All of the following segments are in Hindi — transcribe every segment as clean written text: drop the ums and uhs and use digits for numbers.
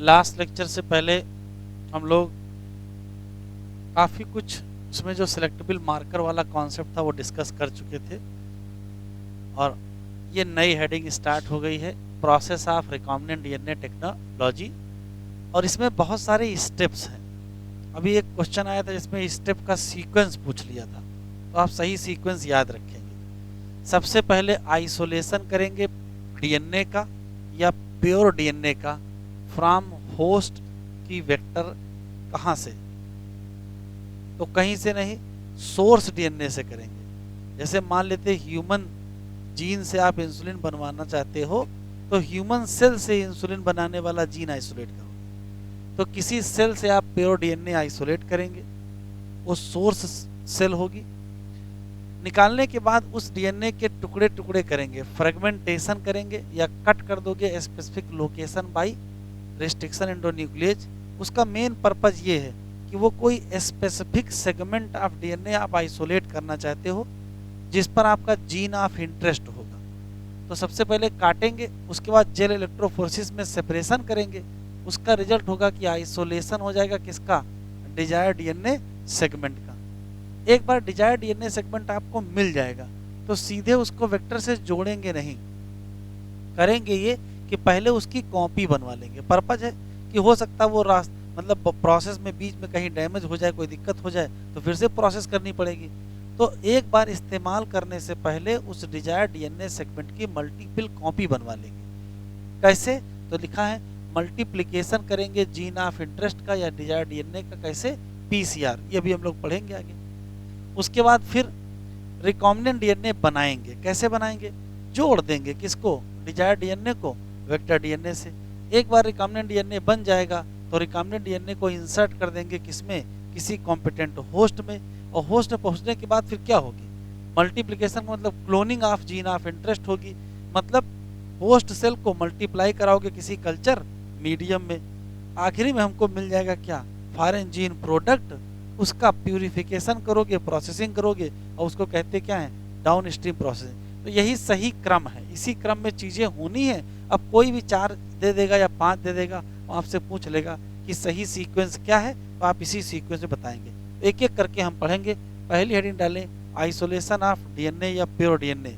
लास्ट लेक्चर से पहले हम लोग काफ़ी कुछ उसमें जो सिलेक्टेबल मार्कर वाला कॉन्सेप्ट था वो डिस्कस कर चुके थे, और ये नई हेडिंग स्टार्ट हो गई है, process of recombinant DNA technology. और इसमें बहुत सारे स्टेप्स हैं। अभी एक क्वेश्चन आया था जिसमें स्टेप का सीक्वेंस पूछ लिया था, तो आप सही सीक्वेंस याद रखेंगे। सबसे पहले आइसोलेशन करेंगे डीएनए का या प्योर डीएनए का फ्रॉम होस्ट की वेक्टर। कहाँ से? तो कहीं से नहीं, सोर्स डीएनए से करेंगे। जैसे मान लेते ह्यूमन जीन से आप इंसुलिन बनवाना चाहते हो, तो ह्यूमन सेल से इंसुलिन बनाने वाला जीन आइसोलेट करोगे। तो किसी सेल से आप प्योर डीएनए आइसोलेट करेंगे, वो सोर्स सेल होगी। निकालने के बाद उस डीएनए के टुकड़े टुकड़े करेंगे, फ्रेगमेंटेशन करेंगे या कट कर दोगे स्पेसिफिक लोकेशन बाय रेस्ट्रिक्शन एंडोन्यूक्लियेज। उसका मेन पर्पज ये है कि वो कोई स्पेसिफिक सेगमेंट ऑफ डीएनए आप आइसोलेट करना चाहते हो जिस पर आपका जीन ऑफ इंटरेस्ट होगा। तो सबसे पहले काटेंगे, उसके बाद जेल इलेक्ट्रोफोरेसिस में सेपरेशन करेंगे। उसका रिजल्ट होगा कि आइसोलेशन हो जाएगा किसका? डिजायर डीएनए सेगमेंट का। एक बार डिजायर डीएनए सेगमेंट आपको मिल जाएगा तो सीधे उसको वेक्टर से जोड़ेंगे नहीं, करेंगे ये कि पहले उसकी कॉपी बनवा लेंगे। पर्पज है कि हो सकता है वो मतलब प्रोसेस में बीच में कहीं डैमेज हो जाए, कोई दिक्कत हो जाए तो फिर से प्रोसेस करनी पड़ेगी। तो एक बार इस्तेमाल करने से पहले उस डिजायर डीएनए सेगमेंट की मल्टीपल कॉपी बनवा लेंगे। कैसे? तो लिखा है मल्टीप्लिकेशन करेंगे जीन ऑफ इंटरेस्ट का या डिजायर डीएनए का। कैसे? पीसीआर। ये भी हम लोग पढ़ेंगे आगे। उसके बाद फिर रिकॉम्बिनेंट डीएनए बनाएंगे। कैसे बनाएंगे? जोड़ देंगे किसको? डिजायर डीएनए को वेक्टर डीएनए से। एक बार रिकॉम्बिनेंट डीएनए बन जाएगा तो रिकॉम्बिनेंट डीएनए को इंसर्ट कर देंगे किसमें? किसी कॉम्पिटेंट होस्ट में। और होस्ट में पहुंचने के बाद फिर क्या होगी? मल्टीप्लिकेशन मतलब cloning of gene of interest होगी। मतलब होस्ट सेल को मल्टीप्लाई कराओगे किसी कल्चर मीडियम में। आखिरी में हमको मिल जाएगा क्या? Foreign gene product. उसका प्यूरिफिकेशन करोगे, प्रोसेसिंग करोगे, और उसको कहते क्या है? Down stream processing. तो यही सही क्रम है, इसी क्रम में चीजें होनी है। अब कोई भी 4 दे देगा या 5 दे देगा, आपसे पूछ लेगा कि सही सीक्वेंस क्या है, तो आप इसी सीक्वेंस में बताएंगे। एक एक करके हम पढ़ेंगे। पहली हेडिंग डालें आइसोलेशन ऑफ डीएनए या pure DNA.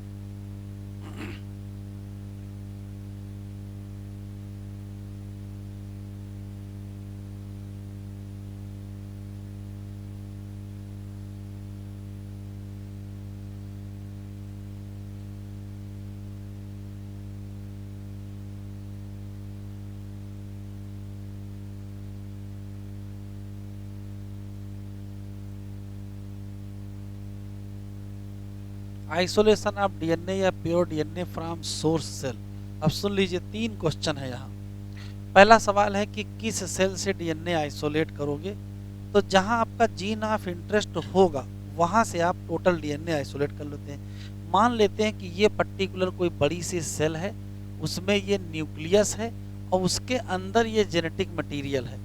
Isolation of DNA या pure DNA from source cell. अब सुन लीजिए, 3 क्वेश्चन है यहाँ। पहला सवाल है कि किस सेल से डीएनए आइसोलेट करोगे? तो जहां आपका जीन ऑफ इंटरेस्ट होगा वहां से आप टोटल डीएनए आइसोलेट कर लेते हैं। मान लेते हैं कि ये पर्टिकुलर कोई बड़ी सी सेल है, उसमें ये न्यूक्लियस है और उसके अंदर ये जेनेटिक मटेरियल है।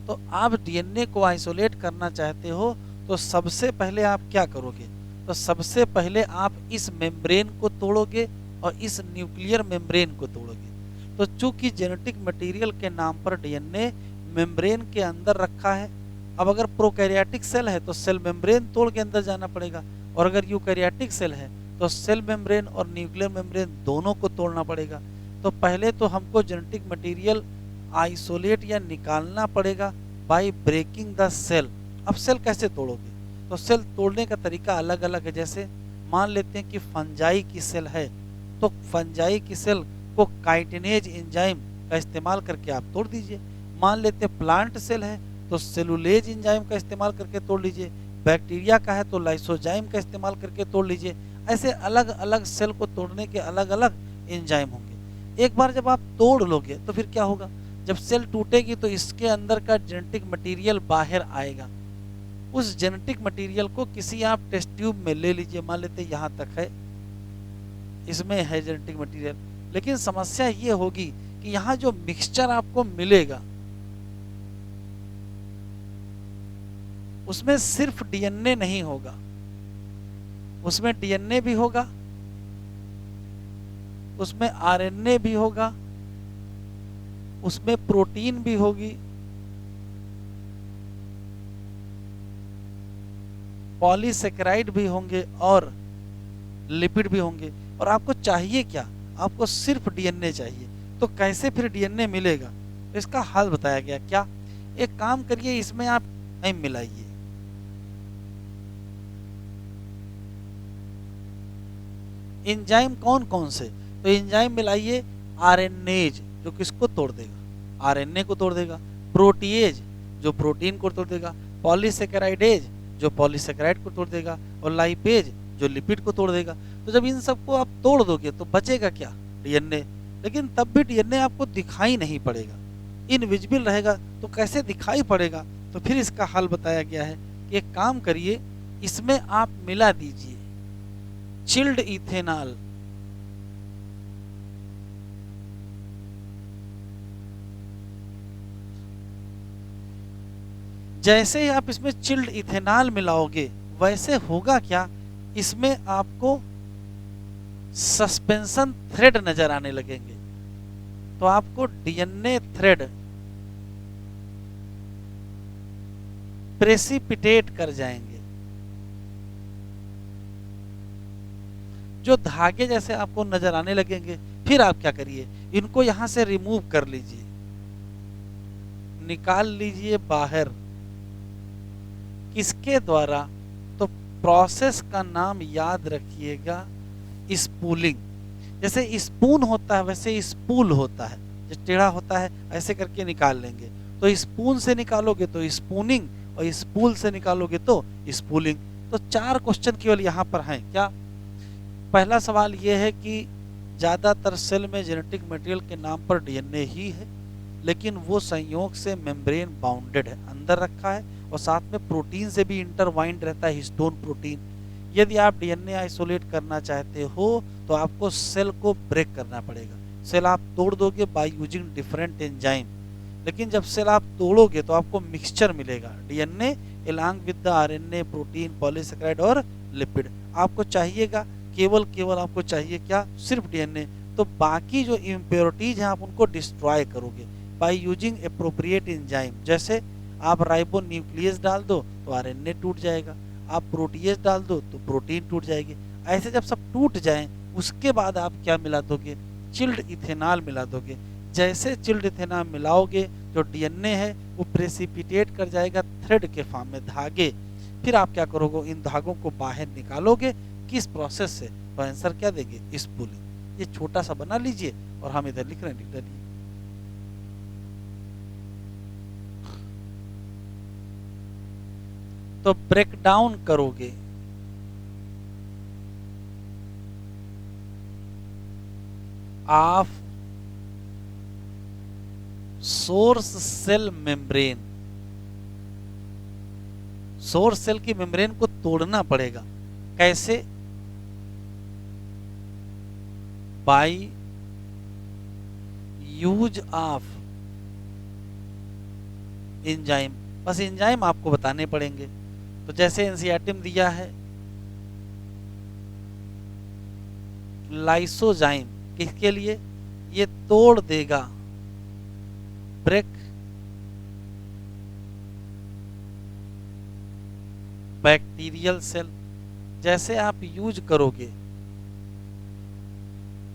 तो आप डीएनए को आइसोलेट करना चाहते हो तो सबसे पहले आप क्या करोगे? तो सबसे पहले आप इस मेम्ब्रेन को तोड़ोगे और इस न्यूक्लियर मेम्ब्रेन को तोड़ोगे। तो चूंकि जेनेटिक मटेरियल के नाम पर डीएनए मेम्ब्रेन के अंदर रखा है, अब अगर प्रोकैरियोटिक सेल है तो सेल मेम्ब्रेन तोड़ के अंदर जाना पड़ेगा, और अगर यूकैरियोटिक सेल है तो सेल मेम्ब्रेन और न्यूक्लियर मेम्ब्रेन दोनों को तोड़ना पड़ेगा। तो पहले तो हमको जेनेटिक मटेरियल आइसोलेट या निकालना पड़ेगा बाय ब्रेकिंग द सेल। अब सेल कैसे तोड़ोगे? तो सेल तोड़ने का तरीका अलग अलग है। जैसे मान लेते हैं कि फंजाई की सेल है, तो फंजाई की सेल को काइटिनेज एंजाइम का इस्तेमाल करके आप तोड़ दीजिए। मान लेते हैं प्लांट सेल है तो सेलुलेज एंजाइम का इस्तेमाल करके तोड़ लीजिए। बैक्टीरिया का है तो लाइसोजाइम का इस्तेमाल करके तोड़ लीजिए। ऐसे अलग अलग सेल को तोड़ने के अलग अलग एंजाइम होंगे। एक बार जब आप तोड़ लोगे तो फिर क्या होगा? जब सेल टूटेगी तो इसके अंदर का जेनेटिक मटेरियल बाहर आएगा। उस जेनेटिक मटेरियल को किसी आप टेस्ट ट्यूब में ले लीजिए, मान लेते यहाँ तक है, इसमें है जेनेटिक मटेरियल। लेकिन समस्या ये होगी कि यहाँ जो मिक्सचर आपको मिलेगा उसमें सिर्फ डीएनए नहीं होगा, उसमें डीएनए भी होगा, उसमें आरएनए भी होगा, उसमें प्रोटीन भी होगी, पॉलीसेकेराइड भी होंगे और लिपिड भी होंगे। और आपको चाहिए क्या? आपको सिर्फ डीएनए चाहिए। तो कैसे फिर डीएनए मिलेगा? तो इसका हल बताया गया। क्या? एक काम करिए, इसमें आप एंजाइम मिलाइए। एंजाइम कौन कौन से? तो एंजाइम मिलाइए आरएनएज, जो किसको तोड़ देगा? आरएनए को तोड़ देगा। प्रोटीएज, जो प्रोटीन को तोड़ देगा। पॉलीसेकेराइडेज, जो पॉलीसेकेराइड को तोड़ देगा। और लाइपेज, जो लिपिड को तोड़ देगा। तो जब इन सबको आप तोड़ दोगे तो बचेगा क्या? डीएनए। लेकिन तब भी डीएनए आपको दिखाई नहीं पड़ेगा, इनविजिबल रहेगा। तो कैसे दिखाई पड़ेगा? तो फिर इसका हल बताया गया है कि एक काम करिए, इसमें आप मिला दीजिए चिल्ड इथेनॉल। जैसे ही आप इसमें चिल्ड इथेनॉल मिलाओगे, वैसे होगा क्या, इसमें आपको सस्पेंशन थ्रेड नजर आने लगेंगे। तो आपको डीएनए थ्रेड प्रेसिपिटेट कर जाएंगे। जो धागे जैसे आपको नजर आने लगेंगे। फिर आप क्या करिए, इनको यहां से रिमूव कर लीजिए, निकाल लीजिए बाहर। किसके द्वारा? तो प्रोसेस का नाम याद रखिएगा, स्पूलिंग। जैसे स्पून होता है वैसे स्पूल होता है, जो टेढ़ा होता है ऐसे करके निकाल लेंगे। तो स्पून से निकालोगे तो स्पूनिंग, और स्पूल से निकालोगे तो स्पूलिंग। तो 4 क्वेश्चन केवल यहाँ पर हैं। क्या? पहला सवाल यह है कि ज़्यादातर सेल में जेनेटिक मटेरियल के नाम पर डीएनए ही है, लेकिन वो संयोग से मेम्ब्रेन बाउंडेड है, अंदर रखा है, और साथ में प्रोटीन से भी इंटरवाइंड रहता है, हिस्टोन प्रोटीन। यदि आप डीएनए आइसोलेट करना चाहते हो तो आपको सेल को ब्रेक करना पड़ेगा। सेल आप तोड़ दोगे बाय यूजिंग डिफरेंट एंजाइम। लेकिन जब सेल आप तोड़ोगे तो आपको मिक्सचर मिलेगा, DNA along with the RNA, protein, polysaccharide और लिपिड। आपको चाहिएगा केवल आपको चाहिए क्या? सिर्फ डीएनए। तो बाकी जो इम्प्योरिटीज हैं आप उनको डिस्ट्रॉय करोगे बाय यूजिंग एप्रोप्रिएट एंजाइम। जैसे आप राइबो न्यूक्लियस डाल दो तो आरएनए टूट जाएगा, आप प्रोटीएज डाल दो तो प्रोटीन टूट जाएगी। ऐसे जब सब टूट जाएं, उसके बाद आप क्या मिला दोगे? चिल्ड इथेनॉल मिला दोगे। जैसे चिल्ड इथेनॉल मिलाओगे, जो डीएनए है वो प्रेसिपिटेट कर जाएगा थ्रेड के फॉर्म में, धागे। फिर आप क्या करोगे? इन धागों को बाहर निकालोगे। किस प्रोसेस से? तो आंसर क्या देंगे? स्पूलिंग। ये छोटा सा बना लीजिए और हम इधर लिख रहे हैं, लिख डालिए। तो ब्रेक डाउन करोगे, of source cell membrane. Source cell की मेम्ब्रेन को तोड़ना पड़ेगा। कैसे? By use of enzyme. बस एंजाइम आपको बताने पड़ेंगे। तो जैसे एनसीईआरटी में दिया है लाइसोजाइम, किसके लिए? ये तोड़ देगा, ब्रेक बैक्टीरियल सेल। जैसे आप यूज करोगे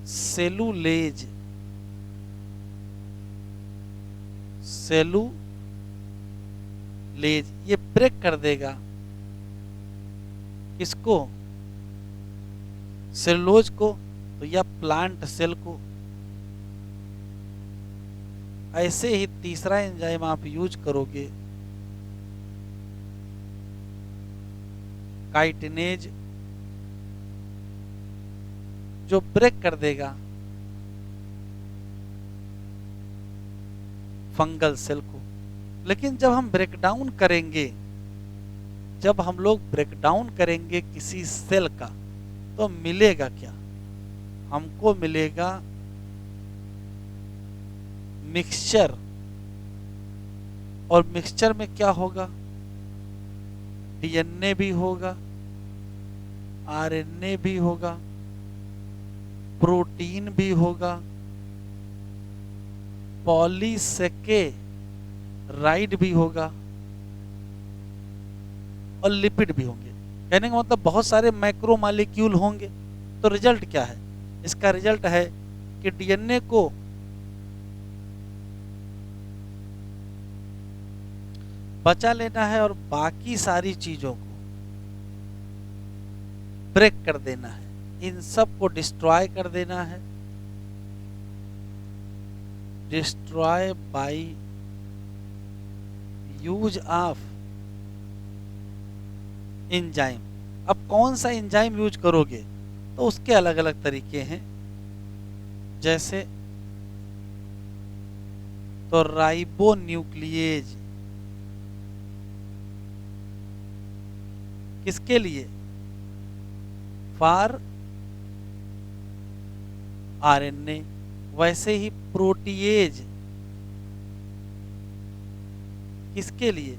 सेलुलेज, सेलुलेज ये ब्रेक कर देगा किसको? सेलुलोज को, तो या प्लांट सेल को। ऐसे ही तीसरा एंजाइम आप यूज करोगे काइटिनेज, जो ब्रेक कर देगा फंगल सेल को। लेकिन जब हम ब्रेक डाउन करेंगे, जब हम लोग ब्रेक डाउन करेंगे किसी सेल का, तो मिलेगा क्या? हमको मिलेगा मिक्सचर। और मिक्सचर में क्या होगा? डीएनए भी होगा, आरएनए भी होगा, प्रोटीन भी होगा, पॉलीसेकेराइड भी होगा और लिपिड भी होंगे। कहने का मतलब बहुत सारे मैक्रोमॉलिक्यूल होंगे। तो रिजल्ट क्या है? इसका रिजल्ट है कि डीएनए को बचा लेना है और बाकी सारी चीजों को ब्रेक कर देना है, इन सब को डिस्ट्रॉय कर देना है। Destroy bye use of enzyme. अब कौन सा एंजाइम यूज करोगे तो उसके अलग अलग तरीके हैं। जैसे तो राइबोन्यूक्लिएज किसके लिए? For RNA. वैसे ही प्रोटीएज किसके लिए?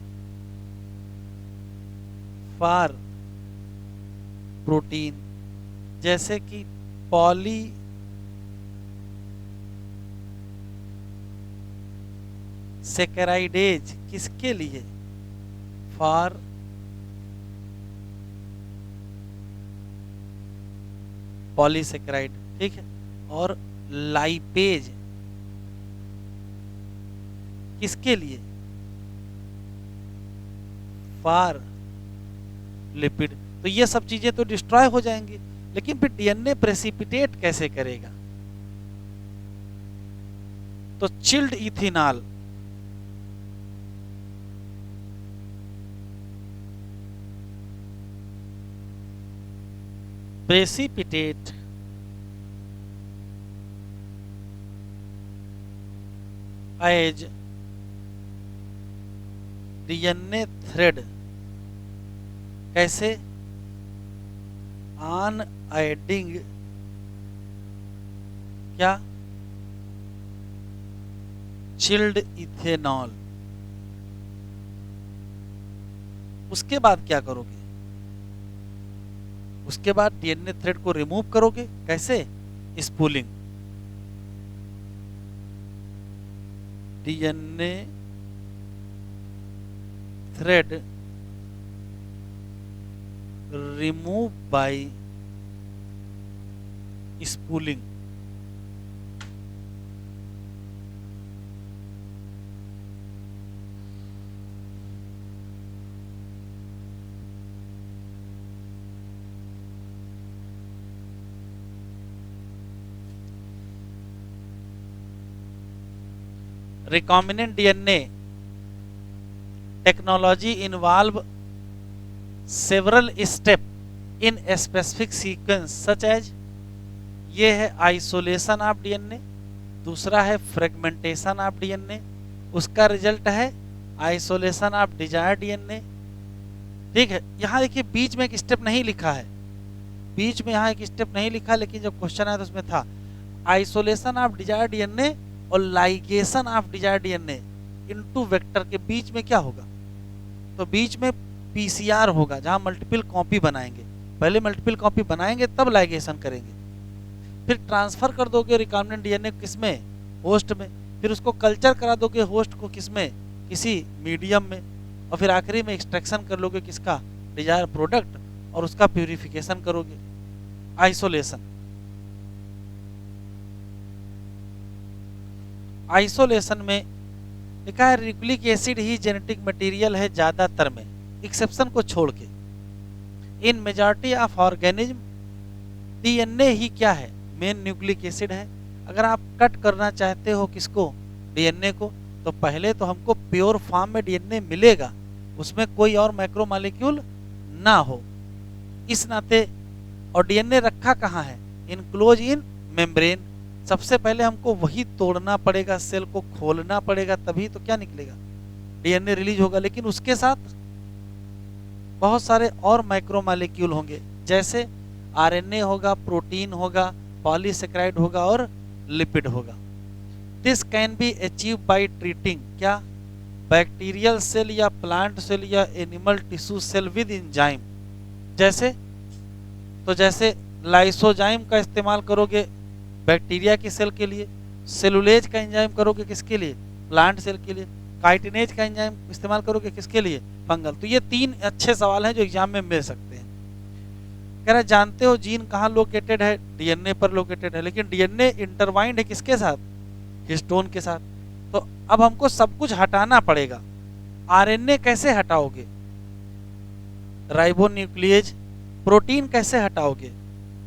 For protein. जैसे कि पॉली सेकेराइडेज किसके लिए? For polysaccharide. ठीक है। और लाइपेज किसके लिए? For lipid. तो ये सब चीजें तो डिस्ट्रॉय हो जाएंगी, लेकिन फिर डीएनए प्रेसिपिटेट कैसे करेगा? तो chilled ethanol precipitate as DNA thread। कैसे? ऑन एडिंग क्या? Chilled ethanol. उसके बाद क्या करोगे? उसके बाद डीएनए थ्रेड को रिमूव करोगे। कैसे? Spooling. DNA thread remove by spooling. recombinant DNA technology involve several steps in a specific sequence such as। ये है आइसोलेशन ऑफ डीएनए, दूसरा है फ्रेगमेंटेशन ऑफ डीएनए, उसका रिजल्ट है आइसोलेशन ऑफ डिजायर डीएनए। ठीक है। यहाँ देखिए बीच में एक स्टेप नहीं लिखा है, बीच में यहाँ एक स्टेप नहीं लिखा, लेकिन जब क्वेश्चन आया तो उसमें था आइसोलेशन ऑफ डिजायर डीएनए और ligation of desire DNA into vector के बीच में क्या होगा? तो बीच में पीसीआर होगा, जहां मल्टीपल कॉपी बनाएंगे। पहले मल्टीपल कॉपी बनाएंगे तब लाइगेशन करेंगे, फिर ट्रांसफर कर दोगे रिकॉम्बिनेंट डीएनए किसमें? होस्ट में। फिर उसको कल्चर करा दोगे होस्ट को किसमें? किसी मीडियम में। और फिर आखिरी में एक्सट्रैक्शन कर लोगे किसका? डिजायर प्रोडक्ट, और उसका प्यूरिफिकेशन करोगे। आइसोलेशन। आइसोलेशन में लिखा है न्यूक्लिक एसिड ही जेनेटिक मटेरियल है ज्यादातर में, एक्सेप्शन को छोड़ के। In majority of organism DNA ही क्या है? मेन न्यूक्लिक एसिड है। अगर आप कट करना चाहते हो किसको? डीएनए को, तो पहले तो हमको प्योर फॉर्म में डीएनए मिलेगा, उसमें कोई और मैक्रोमॉलिक्यूल ना हो। इस नाते, और डीएनए रखा कहाँ है? Enclose in membrane. सबसे पहले हमको वही तोड़ना पड़ेगा, सेल को खोलना पड़ेगा, तभी तो क्या निकलेगा? डीएनए रिलीज होगा। लेकिन उसके साथ बहुत सारे और माइक्रोमॉलिक्यूल होंगे, जैसे आरएनए होगा, प्रोटीन होगा, पॉलीसेकेराइड होगा और लिपिड होगा। This can be achieve by treating क्या? बैक्टीरियल सेल या प्लांट सेल या animal tissue cell with enzyme. जैसे तो जैसे लाइसोजाइम का इस्तेमाल करोगे बैक्टीरिया की सेल के लिए, सेलुलेज का एंजाइम करोगे किसके लिए, प्लांट सेल के लिए। काइटिनेज का एंजाइम इस्तेमाल करोगे किसके लिए, फंगल। तो ये 3 अच्छे सवाल हैं जो एग्जाम में मिल सकते हैं। कह रहा है जानते हो जीन कहाँ लोकेटेड है, डीएनए पर लोकेटेड है, लेकिन डीएनए इंटरवाइंड है किसके साथ, हिस्टोन के साथ। तो अब हमको सब कुछ हटाना पड़ेगा। आरएनए कैसे हटाओगे, राइबोन्यूक्लिएज। प्रोटीन कैसे हटाओगे,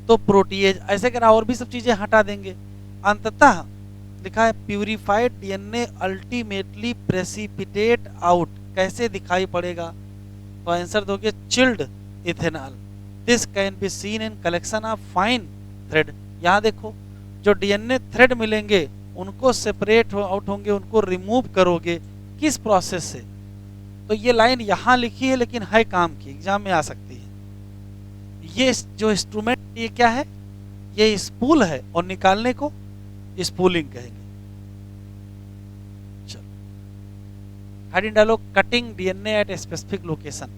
तो प्रोटीएज। ऐसे करा और भी सब चीजें हटा देंगे। अंततः लिखा है purified DNA ultimately precipitate out. कैसे दिखाई पड़ेगा, तो आंसर दोगे chilled ethanol. This can be seen in collection of fine thread. यहाँ देखो जो डीएनए थ्रेड मिलेंगे उनको सेपरेट आउट होंगे, उनको रिमूव करोगे किस प्रोसेस से। तो ये लाइन यहाँ लिखी है लेकिन है काम की, एग्जाम में आ सकती है। ये जो इंस्ट्रूमेंट ये क्या है, ये स्पूल है और निकालने को स्पूलिंग कहेंगे। चलो हेडिंग डालो cutting DNA at specific location.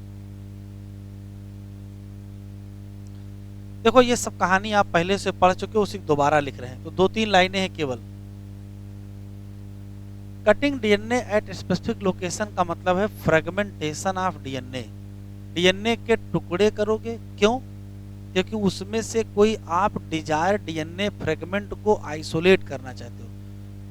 देखो ये सब कहानी आप पहले से पढ़ चुके हो, उसी दोबारा लिख रहे हैं, तो 2-3 लाइनें हैं केवल। Cutting DNA at specific location का मतलब है फ्रेगमेंटेशन ऑफ डीएनए। डीएनए के टुकड़े करोगे, क्यों, क्योंकि उसमें से कोई आप डिजायर डीएनए फ्रेगमेंट को आइसोलेट करना चाहते हो।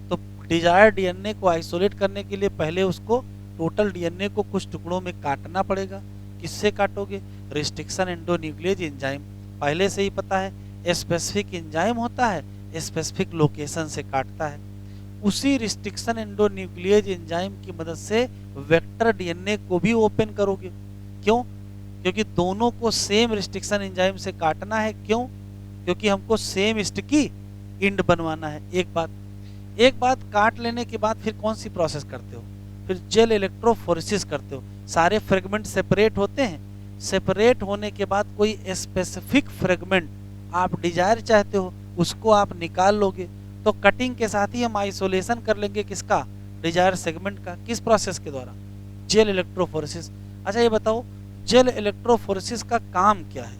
तो डिजायर डीएनए को आइसोलेट करने के लिए पहले उसको टोटल डीएनए को कुछ टुकड़ों में काटना पड़ेगा। किससे काटोगे, रिस्ट्रिक्शन एंडोन्यूक्लियेज एंजाइम। पहले से ही पता है स्पेसिफिक एंजाइम होता है, स्पेसिफिक लोकेशन से काटता है। उसी रिस्ट्रिक्शन एंडोन्यूक्लियेज एंजाइम की मदद से वेक्टर डीएनए को भी ओपन करोगे। क्यों, क्योंकि दोनों को सेम रिस्ट्रिक्शन एंजाइम से काटना है। क्यों, क्योंकि हमको सेम स्टिकी इंड बनवाना है। एक बात काट लेने के बाद फिर कौन सी प्रोसेस करते हो, फिर जेल इलेक्ट्रोफोरेसिस करते हो। सारे फ्रेगमेंट सेपरेट होते हैं, सेपरेट होने के बाद कोई स्पेसिफिक फ्रेगमेंट आप डिजायर चाहते हो उसको आप निकाल लोगे। तो कटिंग के साथ ही हम आइसोलेशन कर लेंगे किसका, डिजायर सेगमेंट का। किस प्रोसेस के द्वारा, जेल इलेक्ट्रोफोरेसिस। अच्छा ये बताओ जेल इलेक्ट्रोफोरेसिस का काम क्या है,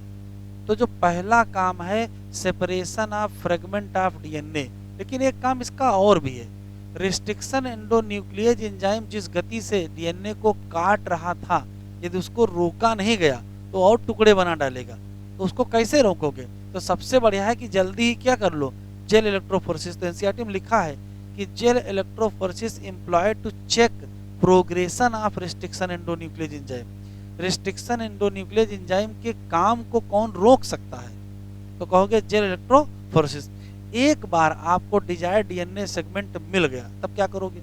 तो जो पहला काम है separation of fragment of DNA, लेकिन एक काम इसका और भी है। रिस्ट्रिक्शन एंडोन्यूक्लियेज एंजाइम जिस गति से डीएनए को काट रहा था, यदि उसको रोका नहीं गया तो और टुकड़े बना डालेगा। तो उसको कैसे रोकोगे, तो सबसे बढ़िया है कि जल्दी ही क्या कर लो, जेल इलेक्ट्रोफोरेसिस। तो एनसीईआरटी में लिखा है कि gel electrophoresis employed to check progression of restriction endonuclease enzyme. Restriction endonuclease enzyme के काम को कौन रोक सकता है, तो कहोगे जेल इलेक्ट्रोफोरेसिस। एक बार आपको डिजायर डीएनए सेगमेंट मिल गया तब क्या करोगे,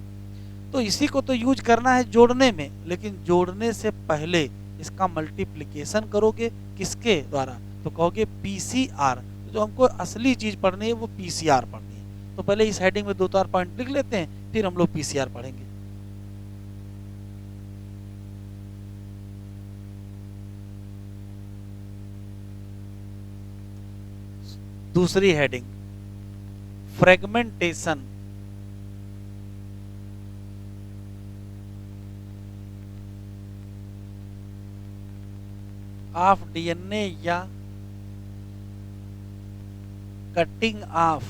तो इसी को तो यूज करना है जोड़ने में, लेकिन जोड़ने से पहले इसका मल्टीप्लिकेशन करोगे किसके द्वारा, तो कहोगे पीसीआर। जो हमको असली चीज पढ़नी है वो पीसीआर पढ़नी है। तो पहले इस हेडिंग में 2-4 पॉइंट लिख लेते हैं, फिर हम लोग पीसीआर पढ़ेंगे। दूसरी हेडिंग फ्रेगमेंटेशन ऑफ डीएनए या कटिंग ऑफ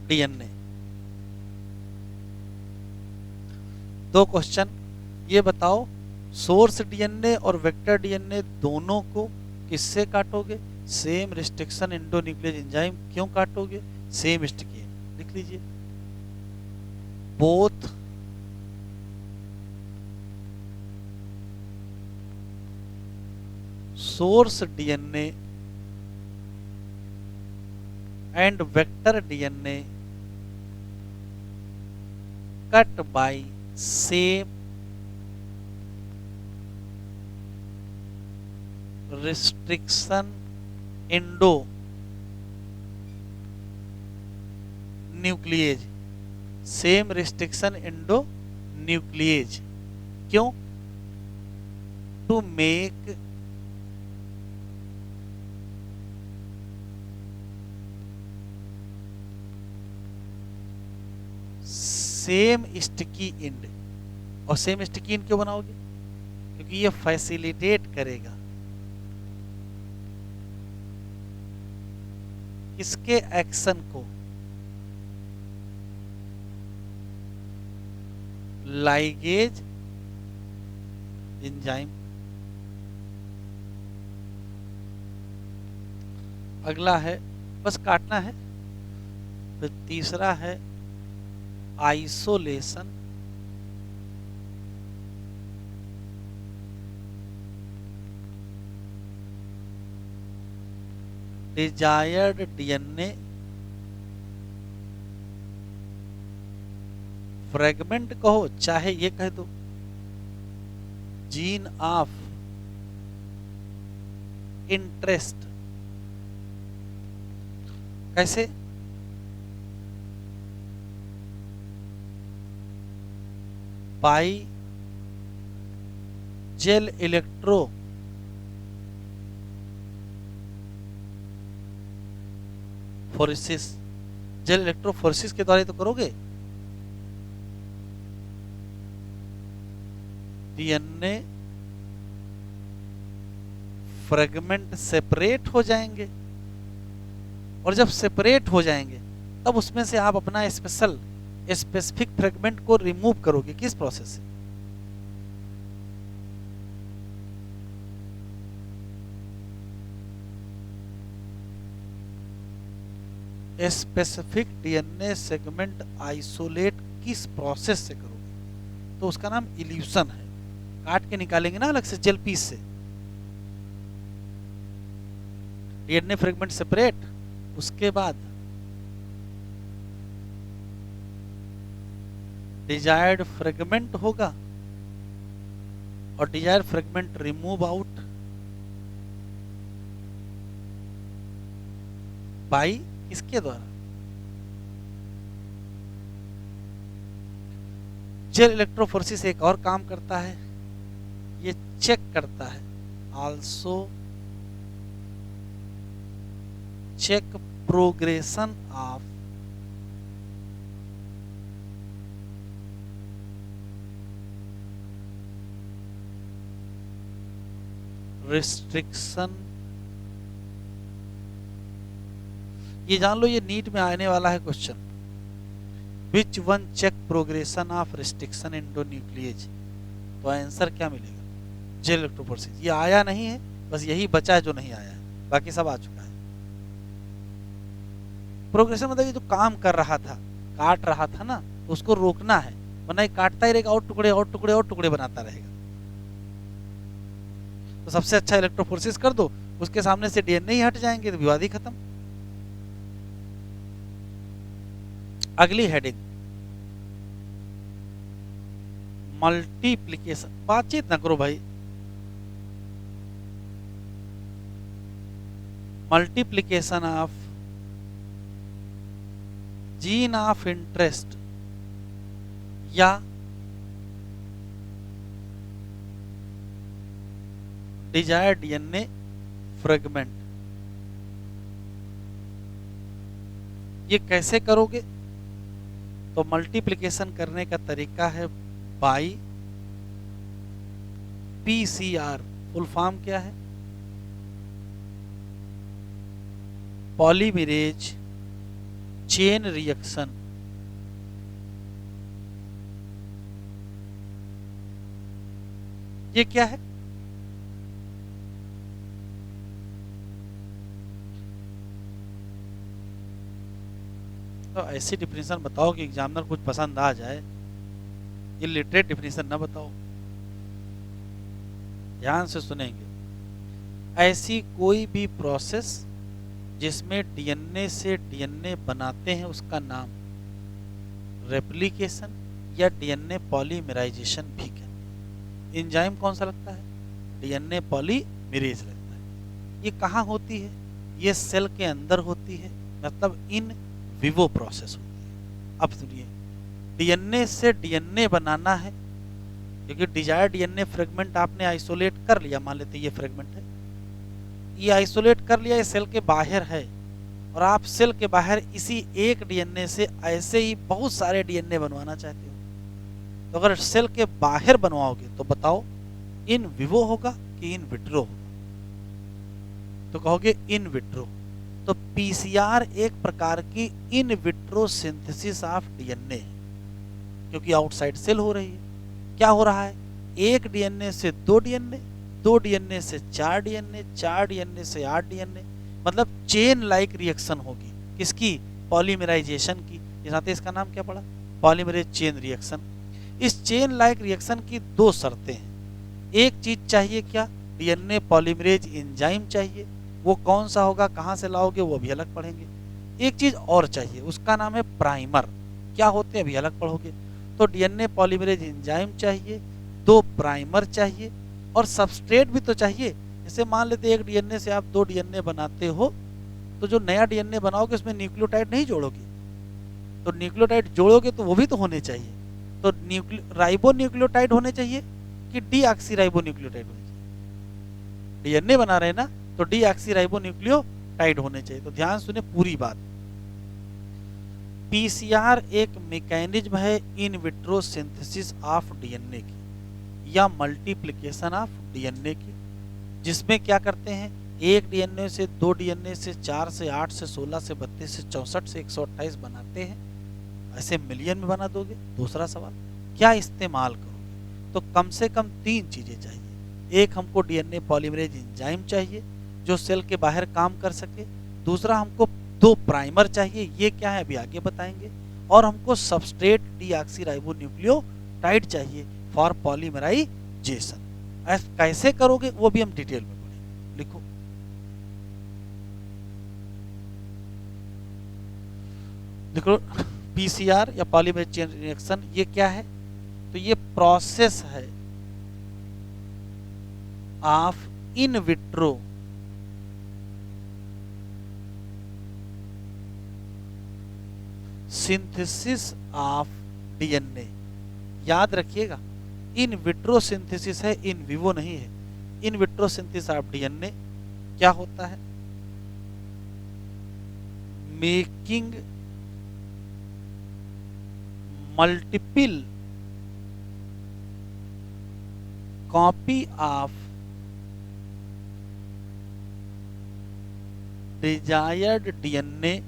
डीएनए। 2 क्वेश्चन, ये बताओ सोर्स डीएनए और वेक्टर डीएनए दोनों को किससे काटोगे, सेम रिस्ट्रिक्शन एंडोन्यूक्लियेज एंजाइम। क्यों काटोगे, सेम स्टिकी। लिख लीजिए both source DNA and vector DNA cut by same restriction endonuclease, same restriction endonuclease। क्यों, to make same sticky end. और सेम स्टिकी इंड क्यों बनाओगे, क्योंकि ये फैसिलिटेट करेगा किसके एक्शन को, लाइगेज एंजाइम। अगला है, बस काटना है। फिर तीसरा है आइसोलेशन। डिजायर्ड डीएनए फ्रेगमेंट कहो चाहे ये कह दो, जीन ऑफ इंटरेस्ट। कैसे? By gel electrophoresis. Gel electrophoresis के द्वारा तो करोगे। डीएनए फ्रेगमेंट सेपरेट हो जाएंगे, और जब सेपरेट हो जाएंगे तब उसमें से आप अपना स्पेसिफिक फ्रेगमेंट को रिमूव करोगे। किस प्रोसेस से? स्पेसिफिक डीएनए सेगमेंट आइसोलेट किस प्रोसेस से करोगे? तो उसका नाम इल्यूशन है। काट के निकालेंगे ना अलग से जेल पीस से। डीएनए फ्रेगमेंट सेपरेट, उसके बाद डिजायर्ड फ्रेगमेंट होगा, और desired fragment remove out by किसके द्वारा? जेल इलेक्ट्रोफोरेसिस एक और काम करता है, ये चेक करता है, also check progression of restriction. ये जान लो, ये नीट में आने वाला है question. Which one check progression of restriction endonuclease. तो आंसर क्या मिलेगा? Gel electrophoresis. ये आया नहीं है, बस यही बचा है जो नहीं आया है, बाकी सब आ चुका है। प्रोग्रेशन मतलब ये जो काम कर रहा था, काट रहा था ना, तो उसको रोकना है, वरना ये काटता ही रहेगा, और टुकड़े और टुकड़े और टुकड़े बनाता रहेगा। तो सबसे अच्छा इलेक्ट्रोफोरेसिस कर दो, उसके सामने से डीएनए ही हट जाएंगे, तो विवाद ही खत्म। अगली हेडिंग, मल्टीप्लिकेशन। बातचीत ना करो भाई। Multiplication of gene of interest या डिजायर्ड डीएनए फ्रेगमेंट। ये कैसे करोगे? तो मल्टीप्लिकेशन करने का तरीका है बाई पीसीआर। फुल फॉर्म क्या है? Polymerase chain reaction. ये क्या है? तो ऐसी डिफिनेशन बताओ कि एग्जामिनर कुछ पसंद आ जाए। इलिटरेट डिफिनेशन ना बताओ। ध्यान से सुनेंगे। ऐसी कोई भी प्रोसेस जिसमें डीएनए से डीएनए बनाते हैं उसका नाम रेप्लिकेशन या डीएनए पॉलीमराइजेशन भी कहते हैं। एंजाइम कौन सा लगता है? डीएनए पॉलीमरेज लगता है। ये कहाँ होती है? ये सेल के अंदर होती है, मतलब इन विवो प्रोसेस होती है। अब सुनिए, डीएनए से डीएनए बनाना है, क्योंकि डिजायर डीएनए फ्रेगमेंट आपने आइसोलेट कर लिया, मान लेते ये फ्रेगमेंट है, ये आइसोलेट कर लिया, ये सेल के बाहर है, और आप सेल के बाहर इसी एक डीएनए से ऐसे ही बहुत सारे डीएनए बनवाना चाहते हो। तो अगर सेल के बाहर बनवाओगे तो बताओ इन विवो होगा कि इन विट्रो होगा? तो कहोगे इन विट्रो। तो पीसीआर एक प्रकार की in vitro synthesis of DNA है। क्योंकि आउटसाइड सेल हो रही है। क्या हो रहा है, एक डीएनए से दो डीएनए, दो डीएनए से चार डीएनए, चार डीएनए से आठ डीएनए, मतलब चेन लाइक रिएक्शन होगी। किसकी, पॉलीमराइजेशन की। जानते इसका नाम क्या पड़ा, पॉलीमरेज चेन रिएक्शन। इस चेन लाइक रिएक्शन की दो शर्तें हैं। एक चीज चाहिए क्या, डीएनए पॉलीमरेज एंजाइम चाहिए। वो कौन सा होगा, कहां से लाओगे, वो भी अलग पढ़ेंगे। एक चीज और चाहिए, उसका नाम है प्राइमर। क्या होते हैं अभी अलग पढ़ोगे। तो डीएनए पॉलीमरेज एंजाइम चाहिए, दो प्राइमर चाहिए, और सबस्ट्रेट भी तो चाहिए। जैसे मान लेते एक डीएनए से आप दो डीएनए बनाते हो, तो जो नया डीएनए बनाओगे उसमें न्यूक्लियोटाइड नहीं जोड़ोगे, तो न्यूक्लियोटाइड जोड़ोगे तो वो भी तो होने चाहिए। तो राइबो न्यूक्लियोटाइड होने चाहिए कि डीऑक्सी राइबो न्यूक्लियोटाइड होने चाहिए। डीएनए बना रहे हैं ना, तो डीऑक्सी राइबो न्यूक्लियोटाइड होने चाहिए। तो ध्यान सुने पूरी बात। पीसीआर एक मैकेनिज्म है in vitro synthesis of DNA की या मल्टीप्लिकेशन ऑफ डीएनए की, जिसमें क्या करते हैं, एक डीएनए से दो डीएनए से चार से आठ से 16 से 32 से 64 से 128 बनाते हैं। ऐसे मिलियन में बना दोगे। दूसरा सवाल, क्या इस्तेमाल करोगे। तो कम से कम तीन चीजें चाहिए। एक हमको डीएनए पॉलीमरेज एंजाइम चाहिए जो सेल के बाहर काम कर सके। दूसरा हमको दो प्राइमर चाहिए, ये क्या है अभी आगे बताएंगे। और हमको सबस्ट्रेट डीऑक्सीराइबो न्यूक्लियोटाइड चाहिए फॉर पॉलीमराइजेशन। कैसे करोगे वो भी हम डिटेल में पढ़ेंगे। लिखो, देखो पीसीआर या पॉलीमरेज चेन रिएक्शन ये क्या है, तो ये प्रोसेस है of in vitro synthesis of DNA. याद रखिएगा, इन विट्रो सिंथेसिस है, इन विवो नहीं है। In vitro synthesis of DNA क्या होता है, making multiple copy of desired DNA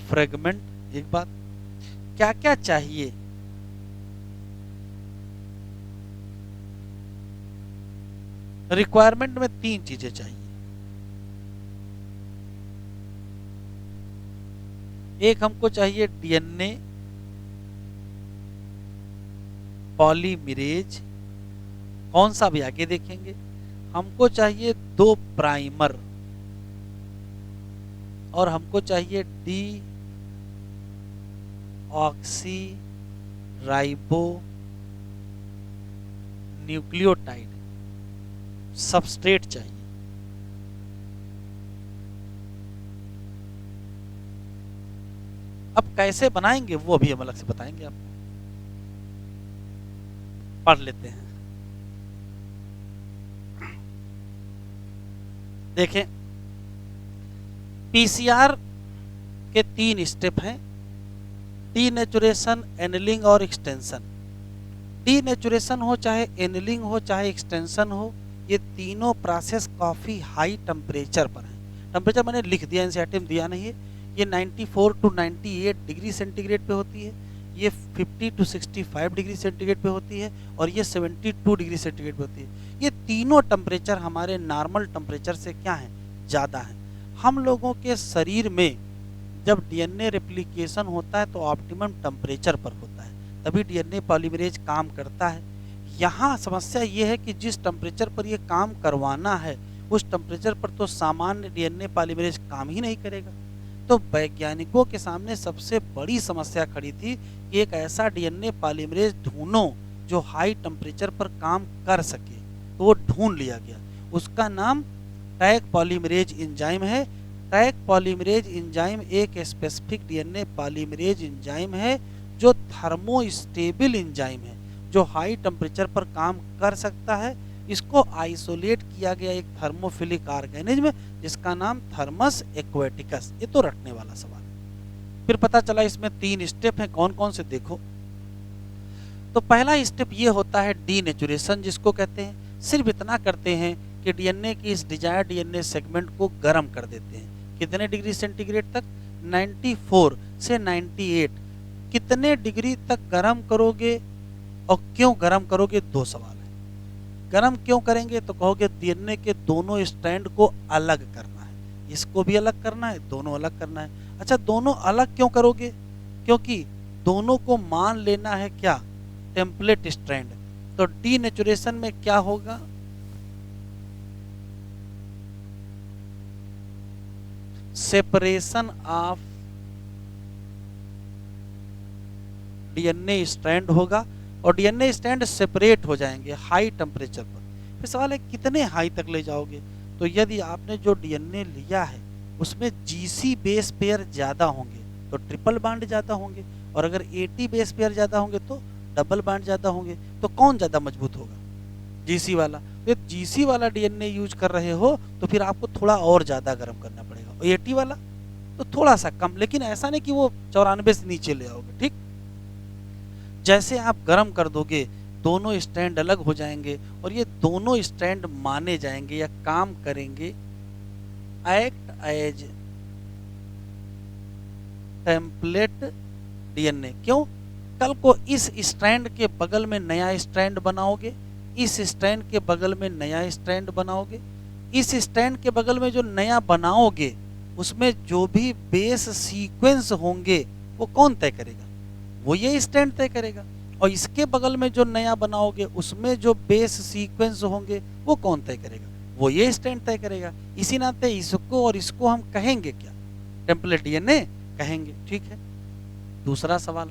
fragment. एक बात, क्या क्या चाहिए, रिक्वायरमेंट में तीन चीजें चाहिए। एक हमको चाहिए डीएनए पॉलीमरेज, कौन सा भी आगे देखेंगे। हमको चाहिए दो प्राइमर, और हमको चाहिए D oxy ribo nucleotide substrate चाहिए। अब कैसे बनाएंगे वो अभी हम अलग से बताएंगे आपको, पढ़ लेते हैं। देखें, पीसीआर के तीन स्टेप हैं, डीनेचुरेशन, एनलिंग और एक्सटेंशन। डीनेचुरेशन हो चाहे एनलिंग हो चाहे एक्सटेंशन हो, ये तीनों प्रोसेस काफ़ी हाई टेम्परेचर पर हैं। टेम्परेचर मैंने लिख दिया, एनसीईआरटी में दिया नहीं है। ये 94 टू 98 डिग्री सेंटीग्रेड पे होती है, ये 50 टू 65 डिग्री सेंटीग्रेड पे होती है, और ये 72 डिग्री सेंटीग्रेड पे होती है। ये तीनों टेम्परेचर हमारे नॉर्मल टेम्परेचर से क्या हैं, ज़्यादा हैं। हम लोगों के शरीर में जब डीएनए रेप्लिकेशन होता है तो ऑप्टिमम टेम्परेचर पर होता है, तभी डीएनए पॉलीमरेज काम करता है। यहाँ समस्या ये है कि जिस टेम्परेचर पर ये काम करवाना है उस टेम्परेचर पर तो सामान्य डीएनए पॉलीमरेज काम ही नहीं करेगा। तो वैज्ञानिकों के सामने सबसे बड़ी समस्या खड़ी थी कि एक ऐसा डीएनए पॉलीमरेज ढूंढो जो हाई टेम्परेचर पर काम कर सके। तो वो ढूंढ लिया गया, उसका नाम टैग पॉलीमरेज एंजाइम है। टैग पॉलीमरेज एंजाइम एक स्पेसिफिक डीएनए पॉलीमरेज एंजाइम है जो थर्मोस्टेबल एंजाइम है, जो हाई टेम्परेचर पर काम कर सकता है। इसको आइसोलेट किया गया एक थर्मोफिलिक ऑर्गेनिज्म जिसका नाम थर्मस एक्वेटिकस। ये तो रटने वाला सवाल है। फिर पता चला इसमें तीन स्टेप हैं, कौन कौन से देखो। तो पहला स्टेप ये होता है डीनेचुरेशन, जिसको कहते हैं सिर्फ इतना करते हैं कि डीएनए की इस डिजायर्ड डीएनए सेगमेंट को गर्म कर देते हैं। कितने डिग्री सेंटीग्रेड तक, 94 से 98 कितने डिग्री तक गर्म करोगे और क्यों गर्म करोगे? 2 सवाल है। गर्म क्यों करेंगे तो कहोगे डीएनए के दोनों स्ट्रैंड को अलग करना है, इसको भी अलग करना है, दोनों अलग करना है। अच्छा, दोनों अलग क्यों करोगे? क्योंकि दोनों को मान लेना है क्या? Template strand. तो डीनेचुरेशन में क्या होगा? सेपरेशन ऑफ डीएनए स्ट्रैंड होगा और डीएनए स्ट्रैंड सेपरेट हो जाएंगे हाई टेम्परेचर पर। फिर सवाल है कितने हाई तक ले जाओगे? तो यदि आपने जो डीएनए लिया है उसमें जीसी बेस पेयर ज़्यादा होंगे तो ट्रिपल बॉन्ड ज़्यादा होंगे, और अगर एटी बेस पेयर ज़्यादा होंगे तो डबल बॉन्ड ज़्यादा होंगे। तो कौन ज़्यादा मजबूत होगा? जीसी वाला। तो जीसी वाला डीएनए यूज कर रहे हो तो फिर आपको थोड़ा और ज़्यादा गर्म करना पड़ेगा, और एटी वाला तो थोड़ा सा कम, लेकिन ऐसा नहीं कि वो 94 से नीचे ले आओगे। ठीक, जैसे आप गर्म कर दोगे दोनों स्टैंड अलग हो जाएंगे और ये दोनों स्टैंड माने जाएंगे या काम करेंगे एक्ट एज टेम्पलेट डीएनए। क्यों? कल को इस स्ट्रैंड के बगल में नया स्ट्रैंड बनाओगे, इस स्ट्रैंड के बगल में नया स्ट्रैंड बनाओगे, इस स्ट्रैंड के बगल में जो नया बनाओगे उसमें जो भी बेस सीक्वेंस होंगे वो कौन तय करेगा? वो ये स्ट्रैंड तय करेगा। और इसके बगल में जो नया बनाओगे उसमें जो बेस सीक्वेंस होंगे वो कौन तय करेगा? वो ये स्ट्रैंड तय करेगा। इसी नाते इसको और इसको हम कहेंगे क्या? टेम्पलेट डीएनए कहेंगे। ठीक है। दूसरा सवाल,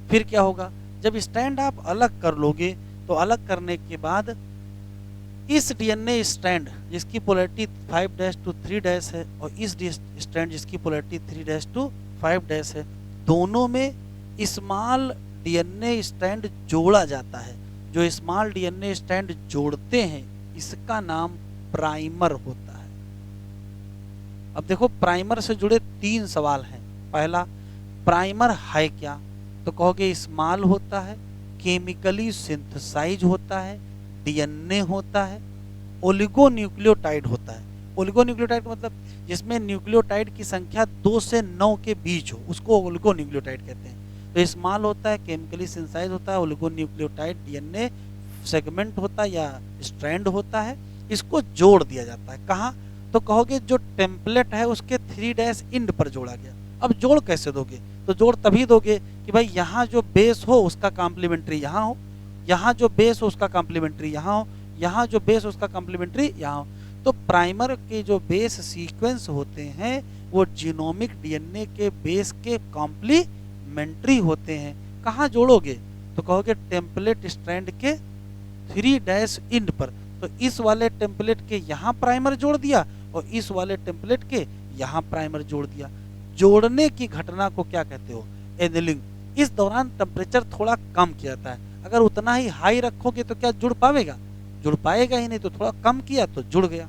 फिर क्या होगा? जब स्ट्रैंड आप अलग कर लोगे तो अलग करने के बाद इस डीएनए स्ट्रैंड जिसकी पोलैरिटी 5' to 3' है और इस स्ट्रैंड जिसकी पोलैरिटी 3' to 5' है, दोनों में स्मॉल डीएनए स्ट्रैंड जोड़ा जाता है। जो स्मॉल डीएनए स्ट्रैंड जोड़ते हैं इसका नाम प्राइमर होता है। अब देखो, प्राइमर से जुड़े 3 सवाल हैं। पहला, प्राइमर है क्या? तो कहोगे स्मॉल होता है, केमिकली सिंथेसाइज होता है, डीएनए होता है, ओलिगोन्यूक्लियोटाइड होता है। ओलिगोन्यूक्लियोटाइड का मतलब जिसमें न्यूक्लियोटाइड की संख्या 2 से 9 के बीच हो, उसको ओलिगोन्यूक्लियोटाइड कहते हैं। तो स्मॉल होता है, केमिकली सिंथेसाइज होता है, ओलिगोन्यूक्लियोटाइड डीएनए सेगमेंट होता है या स्ट्रैंड होता है, इसको जोड़ दिया जाता है। कहाँ? तो कहोगे जो टेम्पलेट है उसके 3' इंड पर जोड़ा गया। अब जोड़ कैसे दोगे? तो जोड़ तभी दोगे कि भाई यहाँ जो बेस हो उसका कॉम्प्लीमेंट्री यहाँ हो, यहाँ जो बेस हो उसका कॉम्प्लीमेंट्री यहाँ हो, यहाँ जो बेस उसका कॉम्प्लीमेंट्री यहाँ हो। तो प्राइमर के जो बेस सीक्वेंस होते हैं वो जीनोमिक डीएनए के बेस के कॉम्प्लीमेंट्री होते हैं। कहाँ जोड़ोगे? तो कहोगे टेम्पलेट स्ट्रैंड के 3' इंड पर। तो इस वाले टेम्पलेट के यहाँ प्राइमर जोड़ दिया और इस वाले टेम्पलेट के यहाँ प्राइमर जोड़ दिया। जोड़ने की घटना को क्या कहते हो? एनीलिंग। इस दौरान टेम्परेचर थोड़ा कम किया जाता है। अगर उतना ही हाई रखोगे तो क्या जुड़ पाएगा? जुड़ पाएगा ही नहीं। तो थोड़ा कम किया तो जुड़ गया।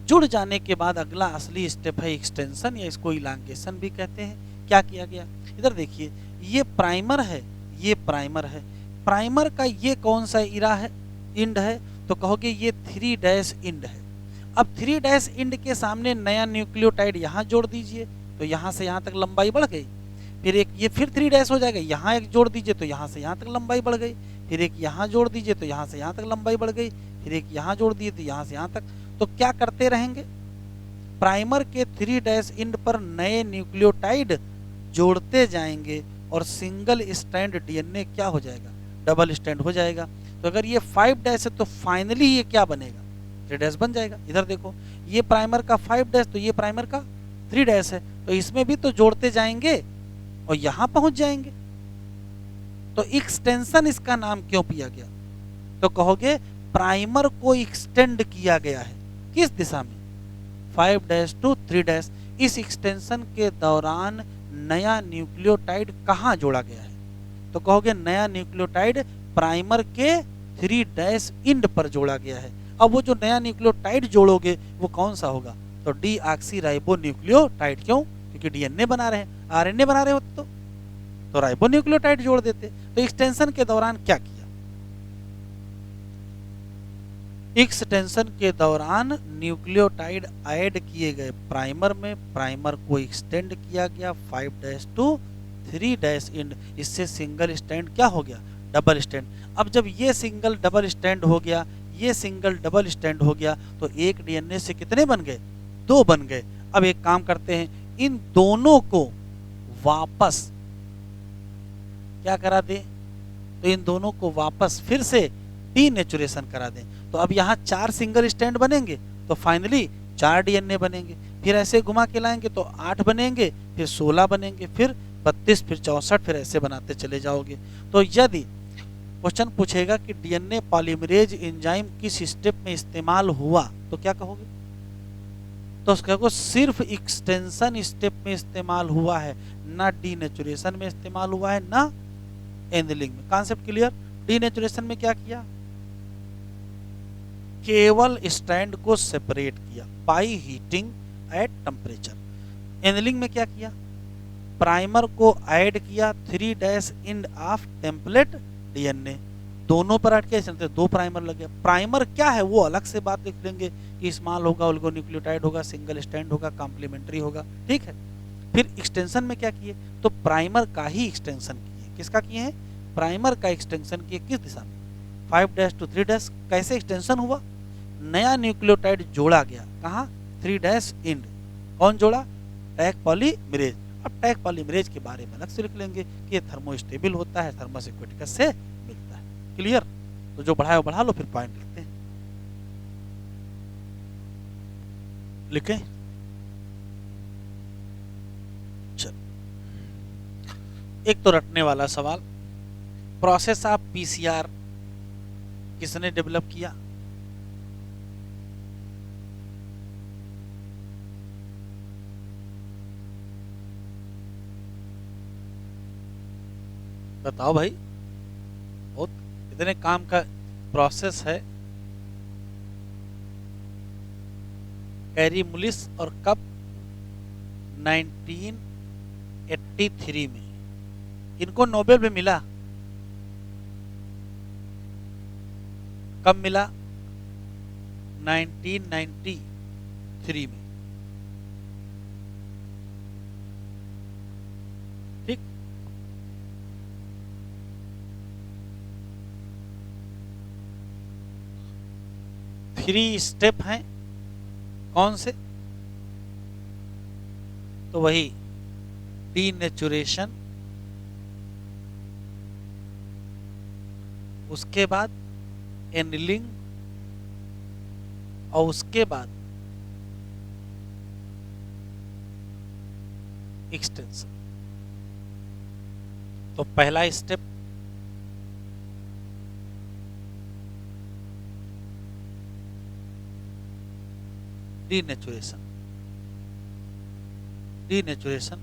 जुड़ जाने के बाद अगला असली स्टेप है एक्सटेंशन, या इसको इलांगेशन भी कहते हैं। क्या किया गया? इधर देखिए, ये प्राइमर है, ये प्राइमर है। प्राइमर का ये कौन सा इरा है, इंड है? तो कहोगे ये 3' इंड है। अब 3' इंड के सामने नया न्यूक्लियोटाइड यहाँ जोड़ दीजिए तो यहाँ से यहाँ तक लंबाई बढ़ गई। फिर एक ये फिर 3' हो जाएगा, यहाँ एक जोड़ दीजिए तो यहाँ से यहाँ तक लंबाई बढ़ गई। फिर एक यहाँ जोड़ दीजिए तो यहाँ से यहाँ तक लंबाई बढ़ गई। फिर एक यहाँ जोड़ दिए तो यहाँ से यहाँ तक। तो क्या करते रहेंगे? प्राइमर के 3' इंड पर नए न्यूक्लियोटाइड जोड़ते जाएंगे और सिंगल स्ट्रैंड डीएनए क्या हो जाएगा? डबल स्ट्रैंड हो जाएगा। तो अगर ये 5' है तो फाइनली ये क्या बनेगा? 3' बन जाएगा। इधर देखो, ये प्राइमर का 5' तो ये प्राइमर का 3' है, तो इसमें भी तो जोड़ते जाएंगे और यहां पहुंच जाएंगे। तो एक्सटेंशन इसका नाम क्यों किया गया? तो कहोगे प्राइमर को एक्सटेंड किया गया है। किस दिशा में? 5' to 3'। इस एक्सटेंशन के दौरान नया न्यूक्लियोटाइड कहाँ जोड़ा गया है? तो कहोगे नया न्यूक्लियोटाइड प्राइमर के 3' इंड पर जोड़ा गया है। अब वो जो नया न्यूक्लियोटाइड जोड़ोगे वो कौन सा होगा? तो डीऑक्सीराइबोन्यूक्लियोटाइड। क्यों? क्योंकि डीएनए बना रहे हैं, आरएनए बना रहे हो तो राइबोन्यूक्लियोटाइड जोड़ देते। तो एक्सटेंशन के दौरान क्या किया? एक्सटेंशन के दौरान न्यूक्लियोटाइड ऐड किए गए प्राइमर में, प्राइमर को एक्सटेंड किया गया 5' टू 3' इंड, इससे सिंगल स्टैंड क्या हो गया, डबल स्टैंड। अब जब ये सिंगल डबल स्टैंड हो गया, ये सिंगल डबल स्टैंड हो गया, तो एक डीएनए से कितने बन गए, 2 बन गए। अब एक काम करते हैं, इन दोनों को वापस क्या करा दें, तो इन दोनों को वापस फिर से डीनेचुरेशन करा दें। तो अब यहाँ 4 सिंगल स्टैंड बनेंगे, तो फाइनली 4 डीएनए बनेंगे। फिर ऐसे घुमा के लाएंगे तो 8 बनेंगे, फिर 16 बनेंगे, फिर 32, फिर 64, फिर ऐसे बनाते चले जाओगे। तो यदि क्वेश्चन पूछेगा कि डीएनए पॉलीमरेज एंजाइम किस स्टेप में इस्तेमाल हुआ, तो क्या कहोगे, तो उसको सिर्फ एक्सटेंशन स्टेप में इस्तेमाल हुआ है, ना डीनेचुरेशन में इस्तेमाल हुआ है, ना एनिलिंग में। Concept clear. डीनेचुरेशन में क्या किया, केवल स्ट्रैंड को सेपरेट किया by heating at temperature. Annealing में क्या किया, प्राइमर को ऐड किया 3' इंड ऑफ टेम्पलेट डीएनए, दोनों पर अटके चलते 2 प्राइमर लगे। प्राइमर क्या है वो अलग से बात लिख लेंगे कि स्मॉल होगा, ओलिगोन्यूक्लियोटाइड होगा, सिंगल स्टैंड होगा, कॉम्प्लीमेंट्री होगा, ठीक है। फिर एक्सटेंशन में क्या किए, तो प्राइमर का ही एक्सटेंशन किए। किसका किए हैं, प्राइमर का एक्सटेंशन किए, किस दिशा में, 5' टू 3'। कैसे एक्सटेंशन हुआ, नया न्यूक्लियोटाइड जोड़ा गया, कहाँ, 3' इंड। कौन जोड़ा, टैग पॉलीमरेज। अब टैग पॉलीमरेज के बारे में अलग से लिख लेंगे कि ये थर्मोस्टेबल होता है, थर्मस एक्वेटिकस से मिलता है। क्लियर। तो जो बढ़ाए वो बढ़ा लो, फिर पॉइंट लिखते हैं, लिखें। चल, एक तो रटने वाला सवाल, प्रोसेस ऑफ पीसीआर किसने डेवलप किया, बताओ भाई। बहुत इतने काम का प्रोसेस है। कैरीमुलिस और कब, 1983 में। इनको नोबेल भी मिला, कब मिला, 1993 में, ठीक। थ्री स्टेप हैं, कौन से, तो वही डीनेचुरेशन, उसके बाद एनिलिंग, और उसके बाद एक्सटेंशन। तो पहला step denaturation, denaturation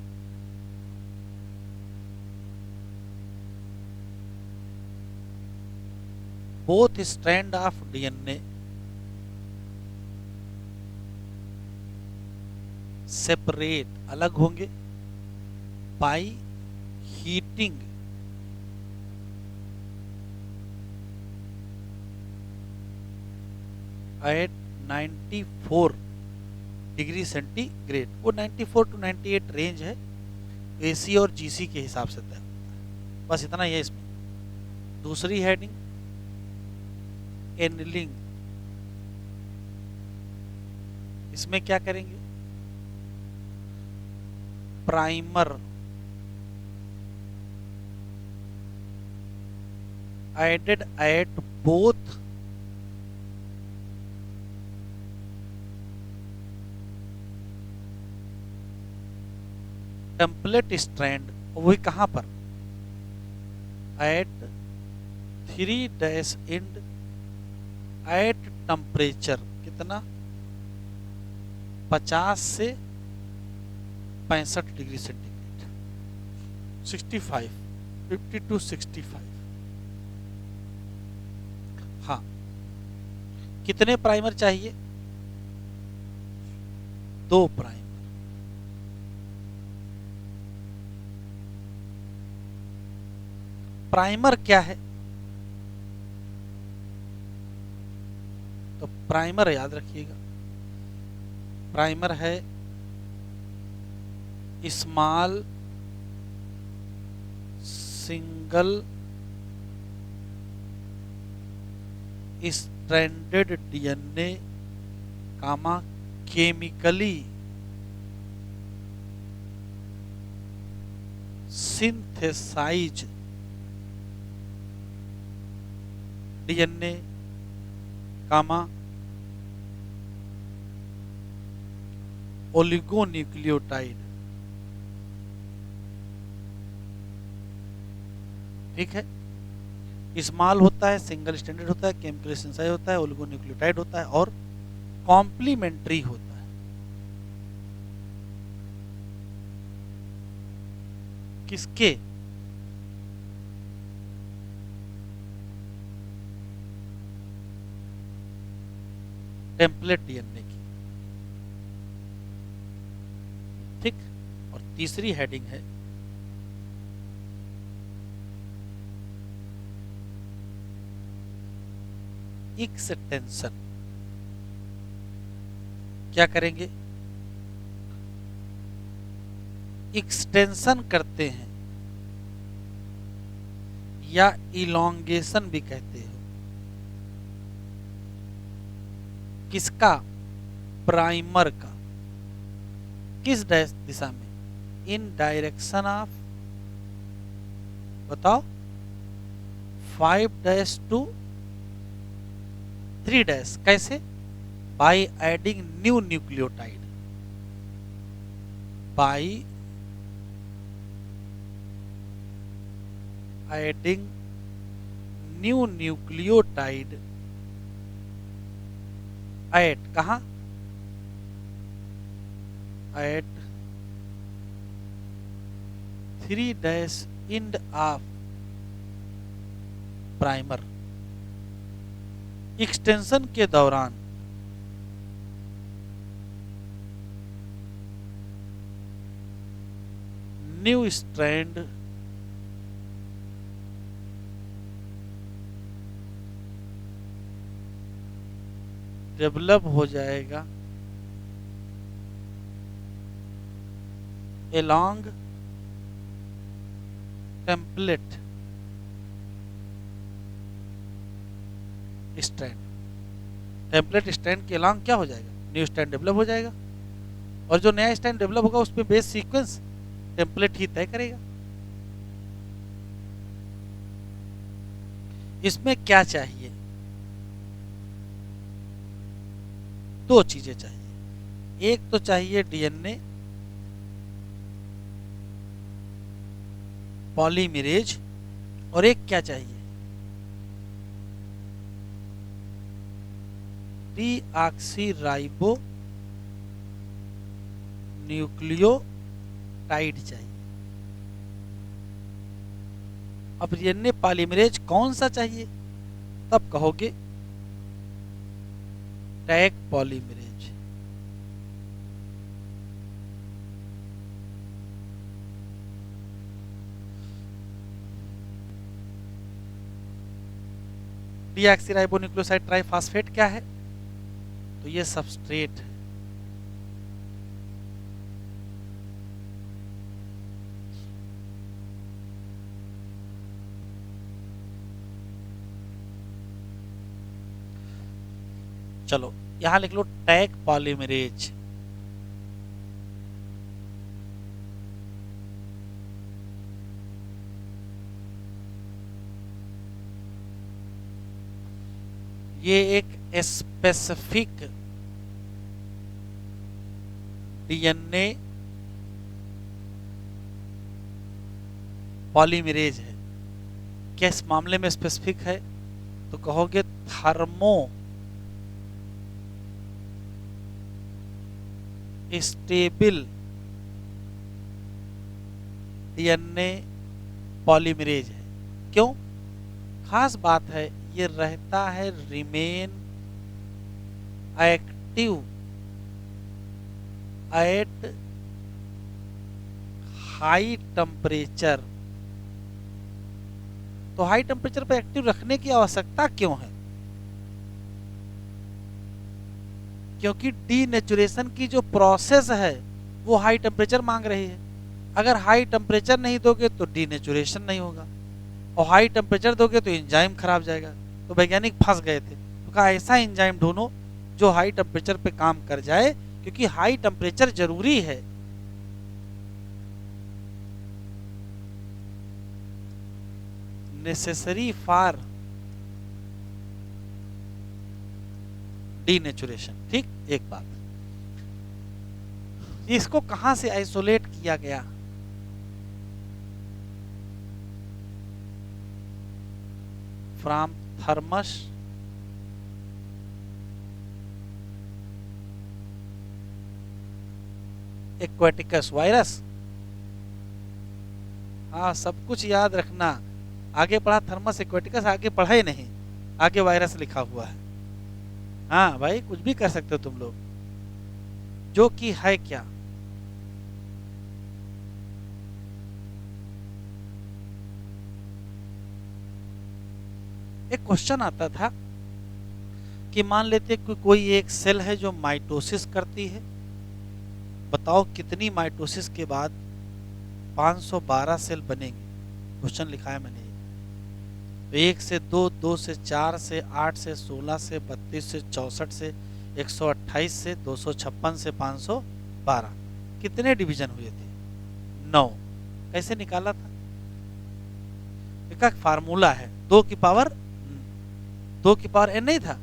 both strand of DNA separate, अलग होंगे, by heating eight 94 degree centigrade. वो 94 टू 98 रेंज है, एसी और जीसी के हिसाब से तय। बस इतना ही है इसमें। दूसरी हेडिंग एनिलिंग, इसमें क्या करेंगे, primer added at both template strand, वही कहां पर, एट 3' इंड एट टेम्परेचर कितना, 50 से 65 डिग्री सेंटीग्रेड, 65, 50 to 65। हाँ, कितने प्राइमर चाहिए, 2 प्राइमर। प्राइमर क्या है, तो तो प्राइमर याद रखिएगा, प्राइमर है स्मॉल सिंगल स्ट्रैंडेड डीएनए कामा केमिकली सिंथेसाइज डीएनए कामा ओलिगोन्यूक्लियोटाइड। ठीक है, स्मॉल होता है, सिंगल स्टैंडर्ड होता है, केमिकल सिंथेसाइज होता है, ओलिगोन्यूक्लियोटाइड होता है और कॉम्प्लीमेंट्री होता है। किसके? टेम्पलेट डीएनए की। ठीक, और तीसरी हेडिंग है एक्सटेंशन। क्या करेंगे? एक्सटेंशन करते हैं या इलोंगेशन भी कहते हो। किसका? प्राइमर का। किस दिशा में? इन डायरेक्शन ऑफ, बताओ, 5' to 3'। कैसे? By adding new nucleotide, by adding new nucleotide at, कहा? At 3' end of primer. Extension के दौरान न्यू स्ट्रैंड डेवलप हो जाएगा along template strand. Template strand के अलॉन्ग क्या हो जाएगा? न्यू स्ट्रैंड डेवलप हो जाएगा, और जो नया स्ट्रैंड डेवलप होगा उसमें बेस सीक्वेंस टेम्पलेट ही तय करेगा। इसमें क्या चाहिए? दो चीजें चाहिए। एक तो चाहिए डीएनए पॉलीमरेज, और एक क्या चाहिए? डीऑक्सीराइबो न्यूक्लियोटाइड चाहिए। अब डीएनए पॉलीमरेज कौन सा चाहिए? तब कहोगे टैग पॉलीमरेज। डीऑक्सीराइबोन्यूक्लियोसाइड ट्राइफॉस्फेट क्या है? तो ये सबस्ट्रेट है। चलो यहां लिख लो टैग पॉलीमरेज। ये एक स्पेसिफिक डीएनए पॉलीमरेज है। क्या इस मामले में स्पेसिफिक है? तो कहोगे थर्मो स्टेबल डीएनए पॉलीमरेज है। क्यों? खास बात है, ये रहता है remain active at high temperature. तो हाई टेम्परेचर पर एक्टिव रखने की आवश्यकता क्यों है? क्योंकि डीनेचुरेशन की जो प्रोसेस है वो हाई टेम्परेचर मांग रही है। अगर हाई टेम्परेचर नहीं दोगे तो डीनेचुरेशन नहीं होगा, और हाई टेम्परेचर दोगे तो एंजाइम खराब जाएगा। तो वैज्ञानिक फंस गए थे, तो कहा ऐसा एंजाइम ढूंढो जो हाई टेम्परेचर पे काम कर जाए, क्योंकि हाई टेम्परेचर जरूरी है। Necessary for denaturation. ठीक, एक बात, इसको कहां से आइसोलेट किया गया? From thermos aquaticus virus. हाँ, सब कुछ याद रखना। आगे पढ़ा थर्मस एक्वाटिकस, आगे पढ़ा ही नहीं, आगे वायरस लिखा हुआ है। हाँ भाई, कुछ भी कर सकते हो तुम लोग, जो कि है क्या? एक क्वेश्चन आता था कि मान लेते कि कोई एक सेल है जो माइटोसिस करती है, बताओ कितनी माइटोसिस के बाद 512 सेल बनेंगे? क्वेश्चन लिखा है मैंने। तो 1 से 2, 2 से 4 से 8 से 16 से 32 से 64 से 128 से 256 से 512, कितने डिवीजन हुए थे? 9। कैसे निकाला था? एक फार्मूला है, 2 की पावर n नहीं था?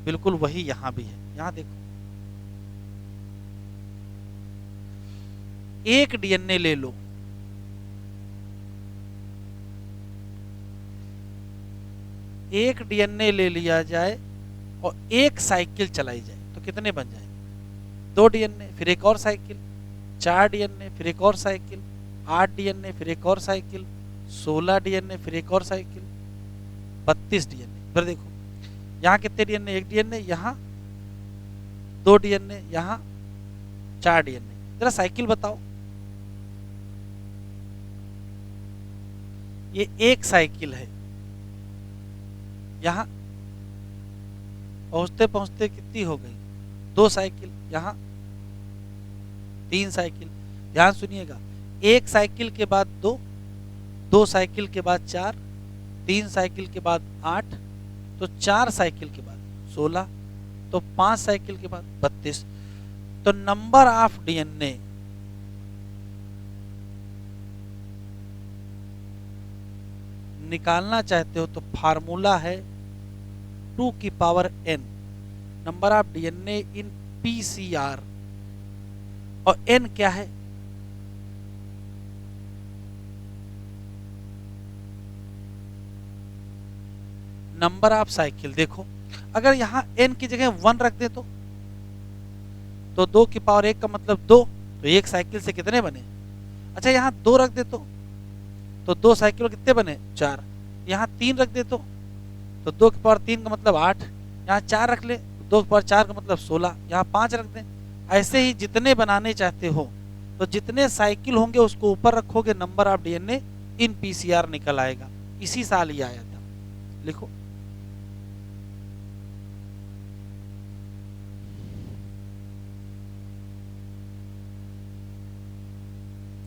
बिल्कुल वही यहां भी है। यहां देखो, एक डीएनए ले लो, एक डीएनए ले लिया जाए और एक साइकिल चलाई जाए तो कितने बन जाएंगे? 2 डीएनए, फिर एक और साइकिल, 4 डीएनए, फिर एक और साइकिल, 8 डीएनए, फिर एक और साइकिल, 16 डीएनए, फिर एक और साइकिल, 32 डीएनए। फिर देखो यहाँ कितने डीएनए? 1 डीएनए, यहाँ 2 डीएनए, यहाँ 4 डीएनए। जरा साइकिल बताओ। ये एक साइकिल है, यहाँ पहुंचते पहुंचते कितनी हो गई? 2 साइकिल, यहाँ 3 साइकिल। ध्यान सुनिएगा, एक साइकिल के बाद 2, 2 साइकिल के बाद 4, 3 साइकिल के बाद 8, तो 4 साइकिल के बाद 16, तो 5 साइकिल के बाद 32। तो नंबर ऑफ डीएनए निकालना चाहते हो तो फार्मूला है 2 की power n, number of DNA in PCR. और n क्या है? Number of cycle. देखो अगर यहां n की जगह 1 रख दे तो 2 की पावर 1 का मतलब 2, तो एक साइकिल से कितने बने? अच्छा, यहां 2 रख दे तो 2 साइकिल कितने बने? 4। यहाँ 3 रख दे तो 2 की पावर 3 का मतलब 8। यहाँ 4 रख ले, 2 की पावर 4 का मतलब 16। यहाँ 5 रख दें। ऐसे ही जितने बनाने चाहते हो, तो जितने साइकिल होंगे उसको ऊपर रखोगे, number of DNA in PCR निकल आएगा। इसी साल ही आया था। लिखो,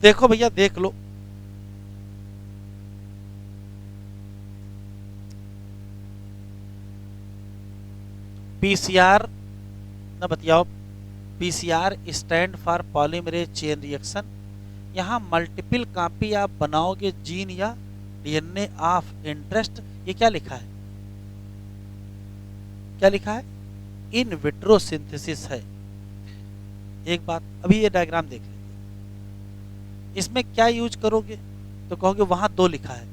देखो भैया, देख लो। पीसीआर ना बतियाओ। PCR stand for polymerase chain reaction. यहाँ मल्टीपल कॉपी आप बनाओगे जीन या डीएनए ऑफ इंटरेस्ट। ये क्या लिखा है? क्या लिखा है? इन विट्रो सिंथेसिस है। एक बात, अभी ये डायग्राम देख लेते, इसमें क्या यूज करोगे? तो कहोगे वहां 2 लिखा है,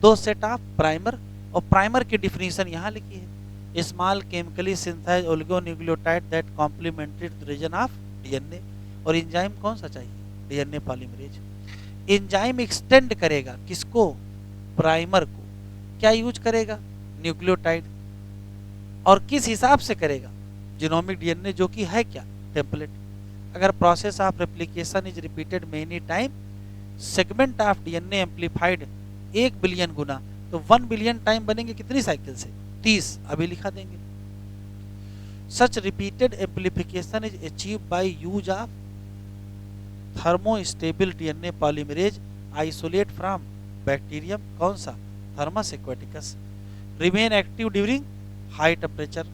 2 सेट ऑफ प्राइमर, और प्राइमर की डिफिनीशन यहाँ लिखी है, small chemically synthesised oligonucleotide that complemented the region of DNA. और एंजाइम कौन सा चाहिए? DNA polymerase. एंजाइम एक्सटेंड करेगा किसको? प्राइमर को। क्या यूज करेगा? न्यूक्लियोटाइड। और किस हिसाब से करेगा? जीनोमिक डीएनए, जो कि है क्या? टेम्पलेट। अगर process of replication is repeated many time, segment of DNA amplified 1 billion गुना, तो 1 बिलियन टाइम बनेंगे कितनी साइकिल से? 30। अभी लिखा देंगे। Such repeated amplification is achieve by use of thermostable DNA polymerase isolate from bacterium, कौन सा, Thermus aquaticus, remain active during high temperature,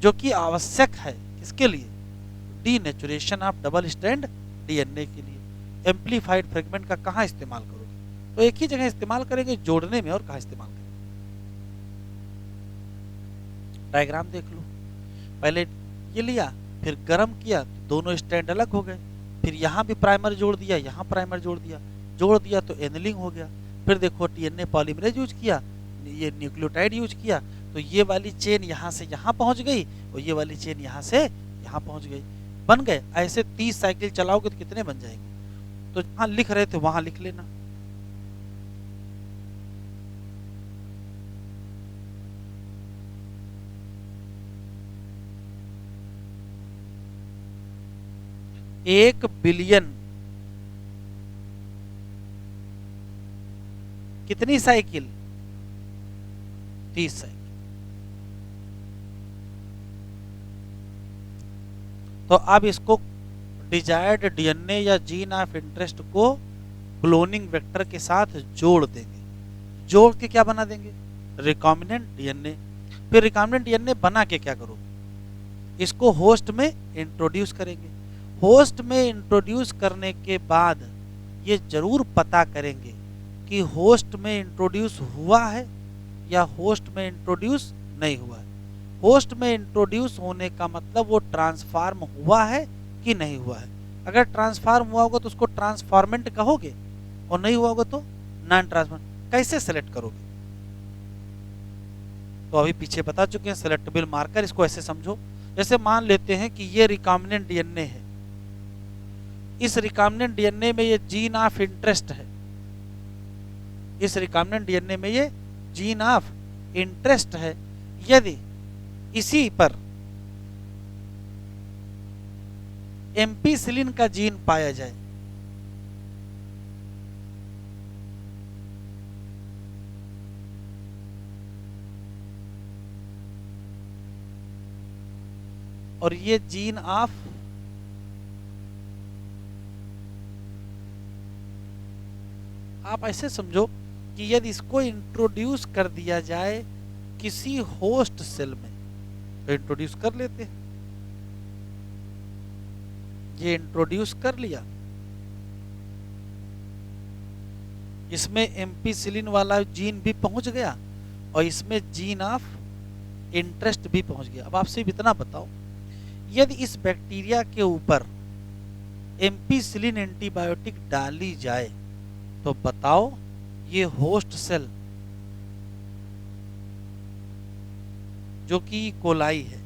जो कि आवश्यक है किसके लिए, denaturation of double strand DNA के लिए। एम्प्लीफाइड फ्रेगमेंट का कहाँ इस्तेमाल करोगे, तो एक ही जगह इस्तेमाल करेंगे, जोड़ने में, और कहाँ इस्तेमाल करेंगे। डायग्राम देख लो, पहले ये लिया, फिर गर्म किया तो दोनों स्ट्रैंड अलग हो गए, फिर यहाँ भी प्राइमर जोड़ दिया, यहाँ प्राइमर जोड़ दिया तो एनिलिंग हो गया। फिर देखो डीएनए पॉलीमरेज यूज किया, ये न्यूक्लियोटाइड यूज किया, तो ये वाली चेन यहाँ से यहाँ पहुँच गई और ये वाली चेन यहाँ से यहाँ पहुँच गई, बन गए। ऐसे 30 साइकिल चलाओगे तो कितने बन जाएंगे, तो जहाँ लिख रहे थे वहां लिख लेना। एक बिलियन कितनी साइकिल, 30 साइकिल। तो अब इसको डिजायर्ड डीएनए या जीन ऑफ इंटरेस्ट को क्लोनिंग वेक्टर के साथ जोड़ देंगे, जोड़ के क्या बना देंगे, रिकॉम्बिनेंट डीएनए। फिर रिकॉम्बिनेंट डीएनए बना के क्या करोगे, इसको होस्ट में इंट्रोड्यूस करेंगे। होस्ट में इंट्रोड्यूस करने के बाद ये जरूर पता करेंगे कि होस्ट में इंट्रोड्यूस हुआ है या होस्ट में इंट्रोड्यूस नहीं हुआ है। होस्ट में इंट्रोड्यूस होने का मतलब वो ट्रांसफॉर्म हुआ है कि नहीं हुआ है। अगर ट्रांसफॉर्म हुआ होगा तो उसको ट्रांसफॉर्मेंट कहोगे, और नहीं हुआ होगा तो नॉन ट्रांसफॉर्मेंट। कैसे सेलेक्ट करोगे, तो अभी पीछे बता चुके हैं सेलेक्टेबल मार्कर। इसको ऐसे समझो, जैसे मान लेते हैं कि ये रिकॉम्बिनेंट डीएनए है, इस रिकॉम्बिनेंट डीएनए में ये जीन ऑफ इंटरेस्ट है, इस रिकॉम्बिनेंट डीएनए में ये जीन ऑफ इंटरेस्ट है। यदि इसी पर एम्पीसिलिन का जीन पाया जाए, और ये जीन ऑफ आप ऐसे समझो कि यदि इसको इंट्रोड्यूस कर दिया जाए किसी होस्ट सेल में, तो इंट्रोड्यूस कर लेते हैं, ये इंट्रोड्यूस कर लिया, इसमें एम्पीसिलिन वाला जीन भी पहुंच गया और इसमें जीन ऑफ इंटरेस्ट भी पहुंच गया। अब आपसे इतना बताओ, यदि इस बैक्टीरिया के ऊपर एम्पीसिलिन एंटीबायोटिक डाली जाए तो बताओ ये होस्ट सेल जो कि कोलाई है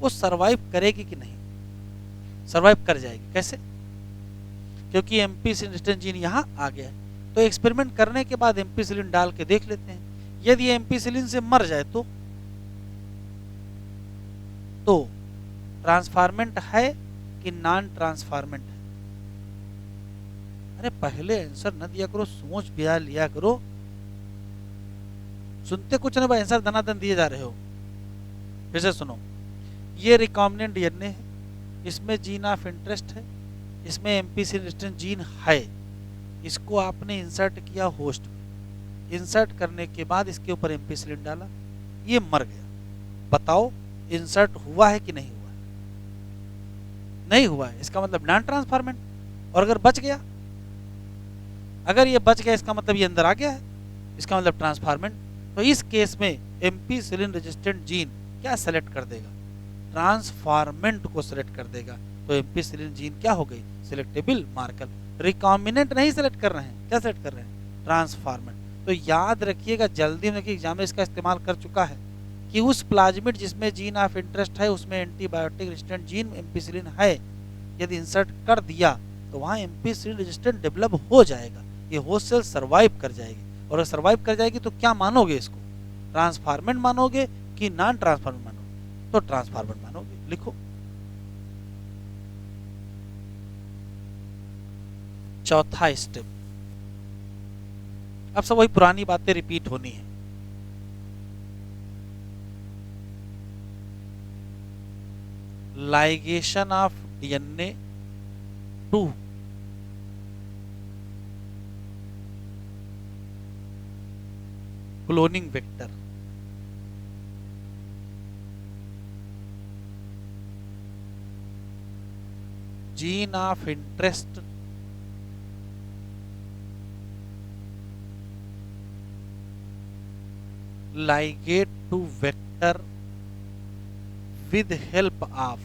वो सरवाइव करेगी कि नहीं, सरवाइव कर जाएगी। कैसे, क्योंकि एम्पीसिलिन रेजिस्टेंट जीन यहां आ गया है। तो एक्सपेरिमेंट करने के बाद एम्पीसिलिन डाल के देख लेते हैं, यदि एम्पीसिलिन से मर जाए तो ट्रांसफॉर्मेंट है कि नॉन ट्रांसफॉर्मेंट है। अरे पहले आंसर न दिया करो, सोच बिया लिया करो, सुनते कुछ ना भाई, आंसर दनादन दिए जा रहे हो। फिर से सुनो, ये रिकॉम्बिनेंट डीएनए है, इसमें जीन ऑफ इंटरेस्ट है, इसमें एम्पीसिलिन रेजिस्टेंट जीन है, इसको आपने इंसर्ट किया होस्ट में, इंसर्ट करने के बाद इसके ऊपर एम्पीसिलिन डाला, ये मर गया। बताओ इंसर्ट हुआ है कि नहीं हुआ, नहीं हुआ है, इसका मतलब नॉन ट्रांसफॉर्मेंट। और अगर बच गया, अगर ये बच गया इसका मतलब ये अंदर आ गया है, इसका मतलब ट्रांसफॉर्मेंट। तो इस केस में एम्पीसिलिन रेजिस्टेंट जीन क्या सेलेक्ट कर देगा, ट्रांसफॉर्मेंट को सेलेक्ट कर देगा। तो एम्पीसिलिन जीन क्या हो गई, सिलेक्टेबल मार्कर। रिकॉम्बिनेंट नहीं सेलेक्ट कर रहे हैं, क्या सेलेक्ट कर रहे हैं, ट्रांसफॉर्मेंट। तो याद रखिएगा, जल्दी में एग्जाम में इसका इस्तेमाल कर चुका है कि उस प्लाज्मिड जिसमें जीन ऑफ इंटरेस्ट है उसमें एंटीबायोटिक रेजिस्टेंट जीन एम्पीसिलिन है, यदि इंसर्ट कर दिया तो वहां एम्पीसिलिन रेजिस्टेंट डेवलप हो जाएगा, ये होस्ट सेल सर्वाइव कर जाएगी। और अगर सर्वाइव कर जाएगी तो क्या मानोगे, इसको ट्रांसफॉर्मेंट मानोगे कि नॉन ट्रांसफॉर्मेंट मानोगे, तो ट्रांसफॉर्मेंट मानोगे। लिखो चौथा स्टेप। अब सब वही पुरानी बातें रिपीट होनी है। Ligation of DNA to cloning vector. Gene of interest ligate to vector with help of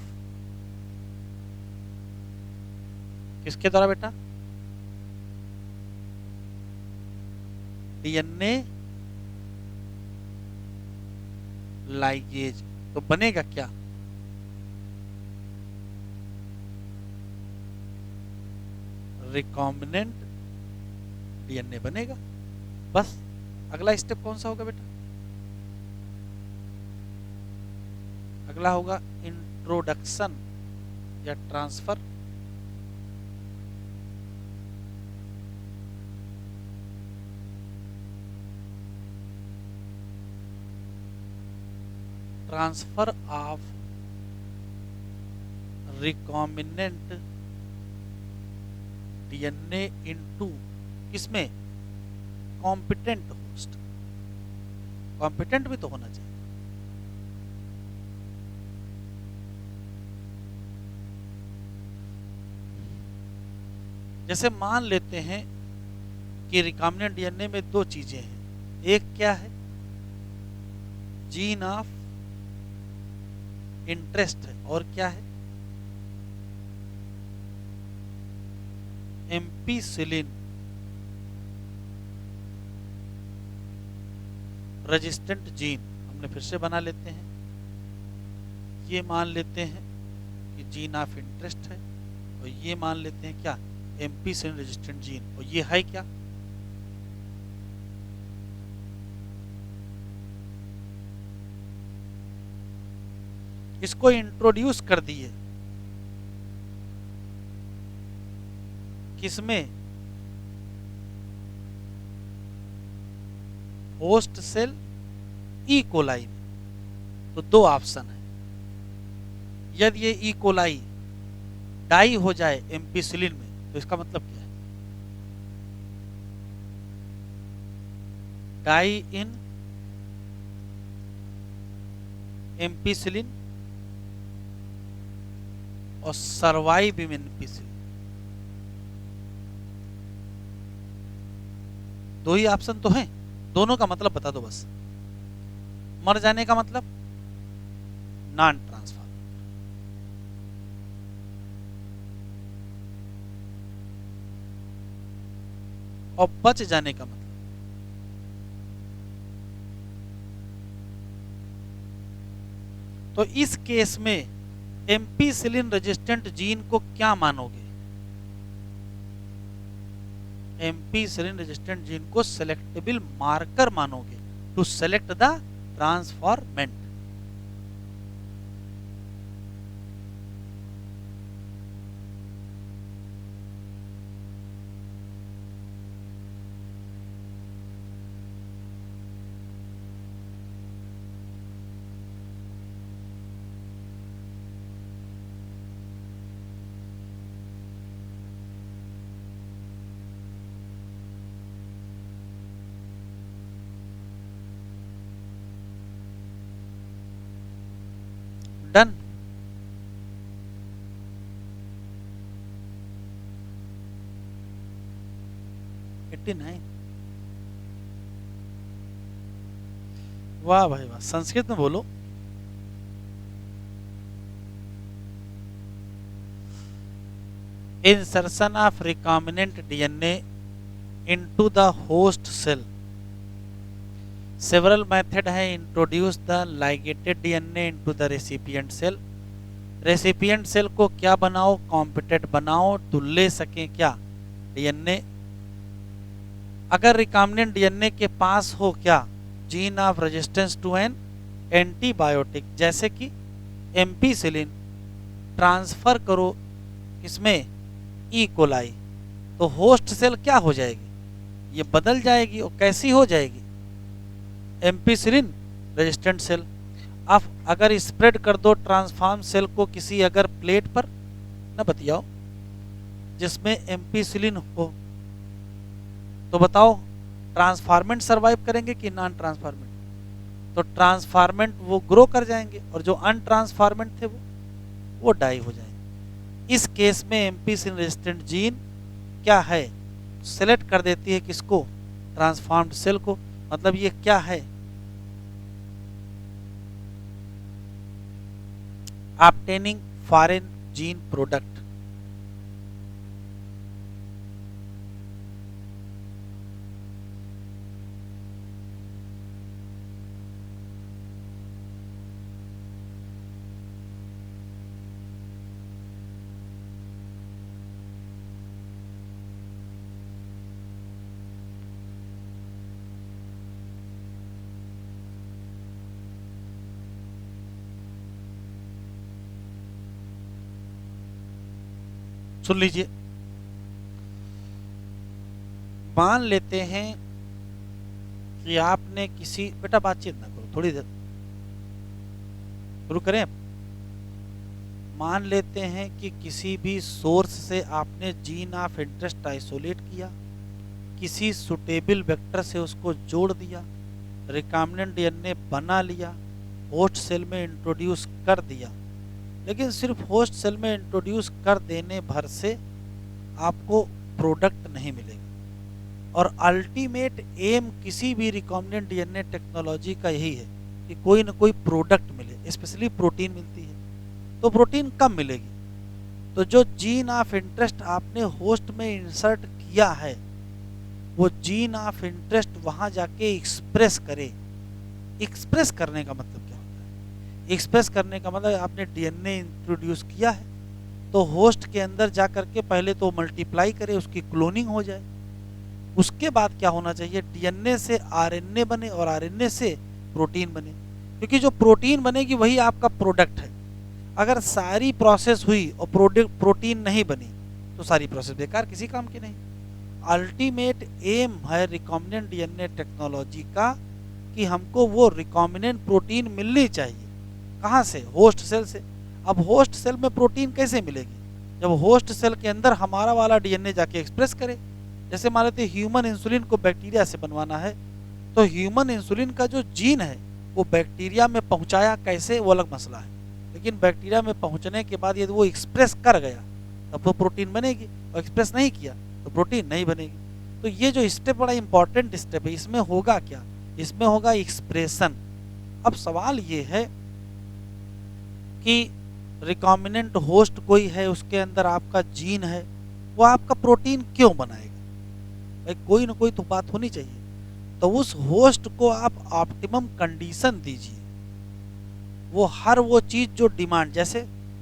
किसके द्वारा बेटा? DNA ligase. तो बनेगा क्या? रिकॉम्बिनेंट डीएनए बनेगा। बस अगला स्टेप कौन सा होगा बेटा? अगला होगा इंट्रोडक्शन या transfer. Transfer of recombinant DNA into किसमें? Competent host. कॉम्पिटेंट भी तो होना चाहिए। जैसे मान लेते हैं कि रिकॉम्बिनेंट डीएनए में दो चीजें हैं। एक क्या है? जीन ऑफ इंटरेस्ट है, और क्या है? Ampicillin resistant gene. हमने फिर से बना लेते हैं। ये मान लेते हैं कि जीन ऑफ इंटरेस्ट है, और ये मान लेते हैं क्या? Ampicillin resistant gene. और ये है क्या? इसको इंट्रोड्यूस कर दिए किसमें? होस्ट सेल ई कोलाई में। तो दो ऑप्शन है। यदि ये ई कोलाई डाई हो जाए एम्पीसिलिन में, तो इसका मतलब क्या है? डाई इन एम्पीसिलिन और सर्वाइव इन एम्पीसिलिन। दो ही ऑप्शन तो हैं। दोनों का मतलब बता दो बस। मर जाने का मतलब नॉन ट्रांसफर, और बच जाने का मतलब तो इस केस में एम्पीसिलिन रेजिस्टेंट जीन को क्या मानोगे? एम्पीसिलिन रेजिस्टेंट जीन को सेलेक्टेबल मार्कर मानोगे to select the transformant. Done. नहीं, वाह भाई वाह, संस्कृत में बोलो। Insertion of recombinant DNA into the host cell. Several method है। Introduce the ligated DNA into the recipient cell. Recipient cell को क्या बनाओ? कॉम्पिटेंट बनाओ, तो ले सके क्या? डीएनए। अगर रिकॉम्बिनेंट डीएनए के पास हो क्या? Gene of resistance to an antibiotic, जैसे कि एम्पीसिलिन, ट्रांसफर करो किसमें? E coli. तो होस्ट सेल क्या हो जाएगी? ये बदल जाएगी। और कैसी हो जाएगी? Ampicillin resistant cell. अब अगर स्प्रेड कर दो ट्रांसफॉर्म सेल को किसी अगर प्लेट पर, ना बतियाओ, जिसमें एम्पीसिलिन हो, तो बताओ ट्रांसफॉर्मेंट सरवाइव करेंगे कि नॉन ट्रांसफॉर्मेंट? तो ट्रांसफॉर्मेंट वो ग्रो कर जाएंगे और जो अनट्रांसफॉर्मेंट थे वो डाई हो जाएंगे। इस केस में एम्पीसिलिन रेजिस्टेंट जीन क्या है, सेलेक्ट कर देती है किसको, ट्रांसफॉर्म्ड सेल को। मतलब ये क्या है, ऑब्टेनिंग फॉरेन जीन प्रोडक्ट। सुन लीजिए, मान लेते हैं कि आपने किसी, बेटा बातचीत ना करो थोड़ी देर, शुरू करें। मान लेते हैं कि किसी भी सोर्स से आपने जीन ऑफ इंटरेस्ट आइसोलेट किया, किसी सुटेबल वेक्टर से उसको जोड़ दिया, रिकॉम्बिनेंट डीएनए बना लिया, होस्ट सेल में इंट्रोड्यूस कर दिया, लेकिन सिर्फ होस्ट सेल में इंट्रोड्यूस कर देने भर से आपको प्रोडक्ट नहीं मिलेगा। और अल्टीमेट एम किसी भी रिकॉम्बिनेंट डीएनए टेक्नोलॉजी का यही है कि कोई ना कोई प्रोडक्ट मिले, स्पेशली प्रोटीन मिलती है। तो प्रोटीन कब मिलेगी, तो जो जीन ऑफ इंटरेस्ट आपने होस्ट में इंसर्ट किया है वो जीन ऑफ इंटरेस्ट वहां जाके एक्सप्रेस करे। एक्सप्रेस करने का मतलब क्या होता है, एक्सप्रेस करने का मतलब आपने डीएनए इंट्रोड्यूस किया है तो होस्ट के अंदर जा करके पहले तो मल्टीप्लाई करे, उसकी क्लोनिंग हो जाए, उसके बाद क्या होना चाहिए, डीएनए से आरएनए बने और आरएनए से प्रोटीन बने, क्योंकि जो प्रोटीन बनेगी वही आपका प्रोडक्ट है। अगर सारी प्रोसेस हुई और प्रोटीन नहीं बनी तो सारी प्रोसेस बेकार, किसी काम की नहीं। अल्टीमेट एम है रिकॉम्बिनेंट डीएनए टेक्नोलॉजी का कि हमको वो रिकॉम्बिनेंट प्रोटीन मिलनी चाहिए। कहाँ से, होस्ट सेल से। अब होस्ट सेल में प्रोटीन कैसे मिलेगी, जब होस्ट सेल के अंदर हमारा वाला डीएनए जाके एक्सप्रेस करे। जैसे मान लेते ह्यूमन इंसुलिन को बैक्टीरिया से बनवाना है, तो ह्यूमन इंसुलिन का जो जीन है वो बैक्टीरिया में पहुंचाया कैसे वो अलग मसला है, लेकिन बैक्टीरिया में पहुंचने के बाद यदि वो एक्सप्रेस कर गया तब वो प्रोटीन बनेगी, और एक्सप्रेस नहीं किया तो प्रोटीन नहीं बनेगी। तो ये जो स्टेप बड़ा इंपॉर्टेंट स्टेप है, इसमें होगा क्या, इसमें होगा एक्सप्रेशन। अब सवाल ये है कि रिकॉम्बिनेंट होस्ट कोई है, उसके अंदर आपका जीन है, वो आपका प्रोटीन क्यों बनाएगा, भाई कोई ना कोई तो बात होनी चाहिए। तो उस होस्ट को आप ऑप्टिमम कंडीशन दीजिए, वो हर वो चीज जो डिमांड, जैसे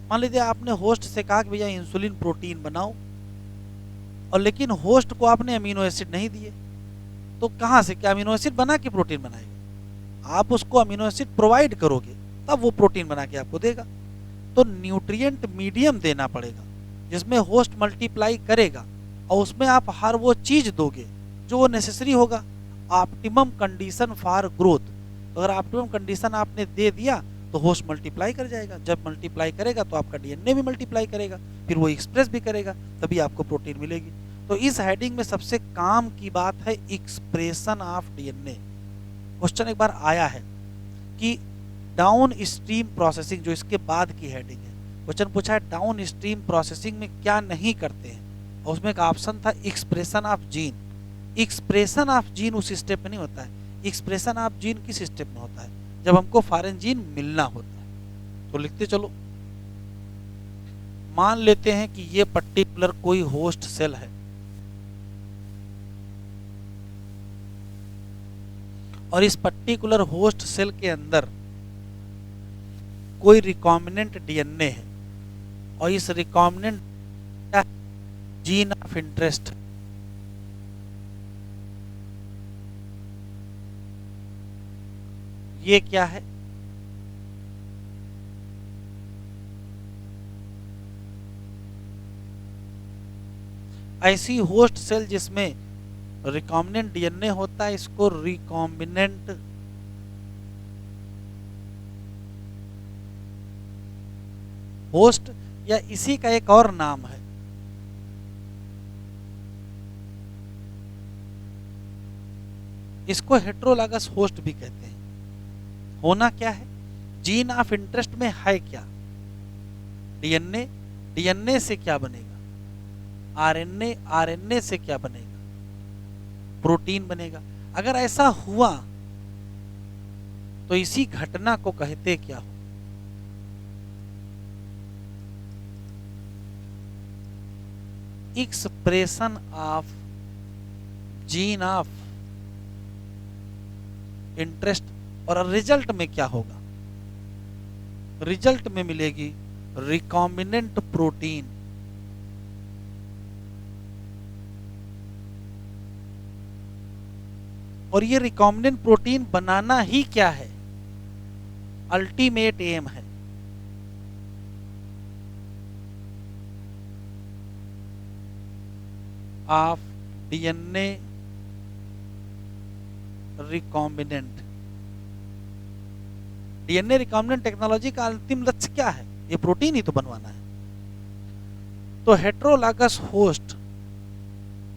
मान लीजिए आपने होस्ट से कहा कि भैया इंसुलिन प्रोटीन बनाओ, और लेकिन होस्ट को आपने अमीनो एसिड नहीं दिए, तो कहाँ से, क्या अमीनो एसिड बना के प्रोटीन बनाएगा? आप उसको अमीनो एसिड प्रोवाइड करोगे तब वो प्रोटीन बना के आपको देगा। तो न्यूट्रिएंट मीडियम देना पड़ेगा जिसमें होस्ट मल्टीप्लाई करेगा, और उसमें आप हर वो चीज दोगे जो वो नेसेसरी होगा, ऑप्टिमम कंडीशन फॉर ग्रोथ। अगर ऑप्टिमम कंडीशन आपने दे दिया तो होस्ट मल्टीप्लाई कर जाएगा, जब मल्टीप्लाई करेगा तो आपका डीएनए भी मल्टीप्लाई करेगा, फिर वो एक्सप्रेस भी करेगा, तभी आपको प्रोटीन मिलेगी। तो इस हेडिंग में सबसे काम की बात है एक्सप्रेशन ऑफ डीएनए। क्वेश्चन एक बार आया है कि डाउन स्ट्रीम प्रोसेसिंग, जो इसके बाद की हेडिंग है, क्वेश्चन पूछा है डाउन स्ट्रीम प्रोसेसिंग में क्या नहीं करते हैं, और उसमें एक ऑप्शन था expression of gene. Expression of gene उस स्टेप में नहीं होता है, एक्सप्रेशन ऑफ जीन किस स्टेप में होता है, जब हमको फॉरेन जीन मिलना होता है। तो लिखते चलो, मान लेते हैं कि ये पर्टिकुलर कोई होस्ट सेल है, और इस पर्टिकुलर होस्ट सेल के अंदर कोई रिकॉम्बिनेंट डीएनए है, और इस रिकॉम्बिनेंट जीन ऑफ इंटरेस्ट, ये क्या है, ऐसी होस्ट सेल जिसमें रिकॉम्बिनेंट डीएनए होता है, इसको रिकॉम्बिनेंट होस्ट या इसी का एक और नाम है। इसको हेट्रोलॉगस होस्ट भी कहते हैं। होना क्या है, जीन ऑफ इंटरेस्ट में है क्या, डीएनए, डीएनए से क्या बनेगा, आरएनए, आरएनए से क्या बनेगा, प्रोटीन बनेगा। अगर ऐसा हुआ तो इसी घटना को कहते क्या हो, expression of gene of interest. और रिजल्ट में क्या होगा, रिजल्ट में मिलेगी रिकॉम्बिनेंट प्रोटीन। और ये रिकॉम्बिनेंट प्रोटीन बनाना ही क्या है, अल्टीमेट एम है। Of DNA recombinant. DNA recombinant technology का अंतिम लक्ष्य क्या है, ये प्रोटीन ही तो बनवाना है। तो हेट्रोलॉगस होस्ट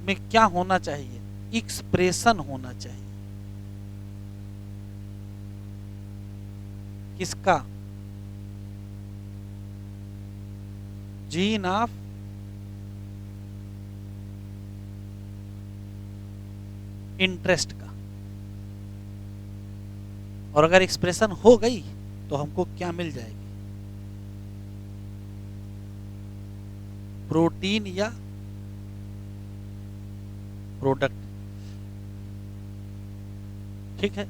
में क्या होना चाहिए, एक्सप्रेशन होना चाहिए। किसका, जीन ऑफ इंटरेस्ट का। और अगर एक्सप्रेशन हो गई तो हमको क्या मिल जाएगी, प्रोटीन या प्रोडक्ट। ठीक है,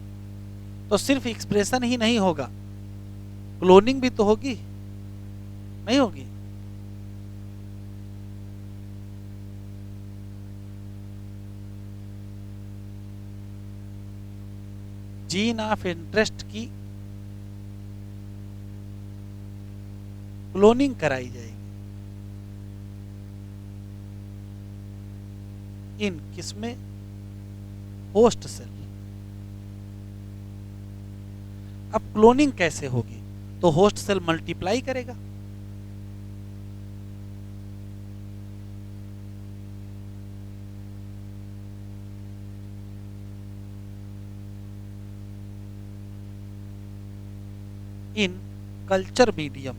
तो सिर्फ एक्सप्रेशन ही नहीं होगा, क्लोनिंग भी तो होगी, नहीं होगी। जीन ऑफ इंटरेस्ट की क्लोनिंग कराई जाएगी इन किसमें, होस्ट सेल। अब क्लोनिंग कैसे होगी, तो होस्ट सेल मल्टीप्लाई करेगा। In culture medium.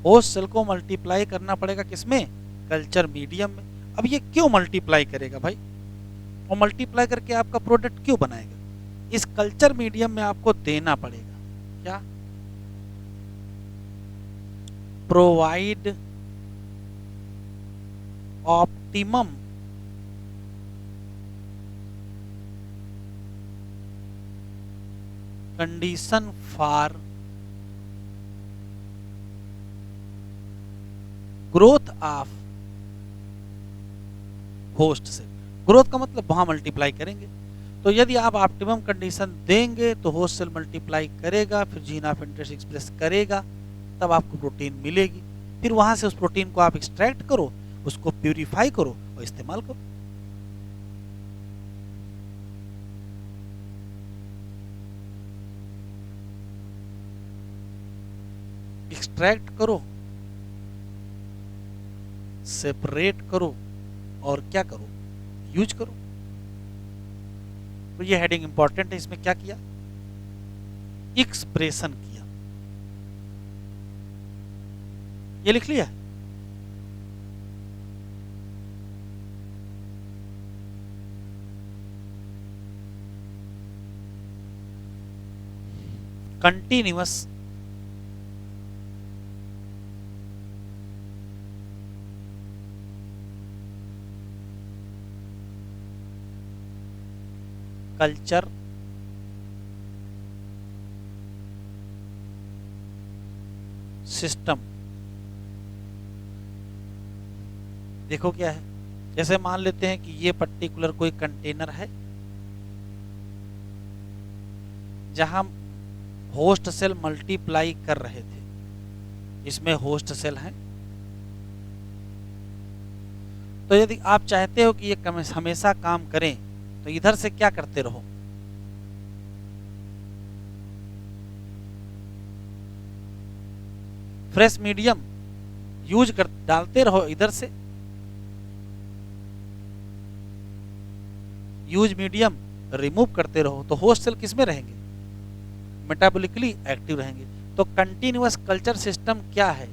Host cell को मल्टीप्लाई करना पड़ेगा किसमें, कल्चर मीडियम में। अब ये क्यों मल्टीप्लाई करेगा भाई, और मल्टीप्लाई करके आपका प्रोडक्ट क्यों बनाएगा, इस कल्चर मीडियम में आपको देना पड़ेगा क्या, provide optimum condition for growth of host cell. Growth का मतलब वहां मल्टीप्लाई करेंगे, तो यदि आप ऑप्टिमम कंडीशन देंगे तो होस्ट सेल मल्टीप्लाई करेगा, फिर जीन ऑफ इंटरेस्ट एक्सप्रेस करेगा, तब आपको प्रोटीन मिलेगी। फिर वहां से उस प्रोटीन को आप एक्सट्रैक्ट करो, उसको प्यूरिफाई करो और इस्तेमाल करो। एक्सट्रैक्ट करो, सेपरेट करो और क्या करो, यूज करो। तो ये हेडिंग इंपॉर्टेंट है, इसमें क्या किया, एक्सप्रेशन किया, ये लिख लिया। Continuous culture system. देखो क्या है, जैसे मान लेते हैं कि ये पर्टिकुलर कोई कंटेनर है जहां होस्ट सेल मल्टीप्लाई कर रहे थे, इसमें होस्ट सेल हैं। तो यदि आप चाहते हो कि ये हमेशा काम करें तो इधर से क्या करते रहो, फ्रेश मीडियम यूज कर डालते रहो, इधर से यूज मीडियम रिमूव करते रहो, तो होस्ट सेल किसमें रहेंगे? मेटाबॉलिकली एक्टिव रहेंगे। तो कंटिन्यूअस कल्चर सिस्टम क्या है?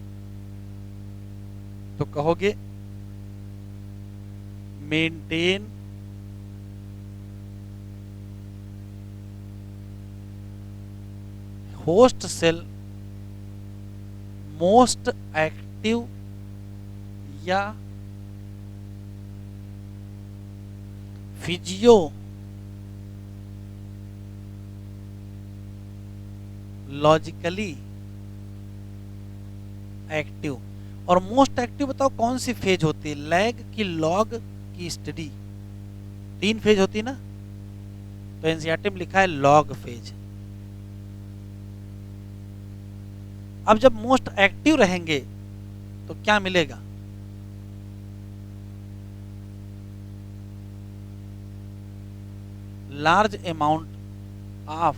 तो कहोगे maintain host cell most active या फिजियोलॉजिकली एक्टिव। और मोस्ट एक्टिव बताओ कौन सी फेज होती है? लैग की, लॉग की, स्टडी? 3 फेज होती ना, तो एनसीईआरटी में लिखा है लॉग फेज। अब जब मोस्ट एक्टिव रहेंगे तो क्या मिलेगा? लार्ज अमाउंट ऑफ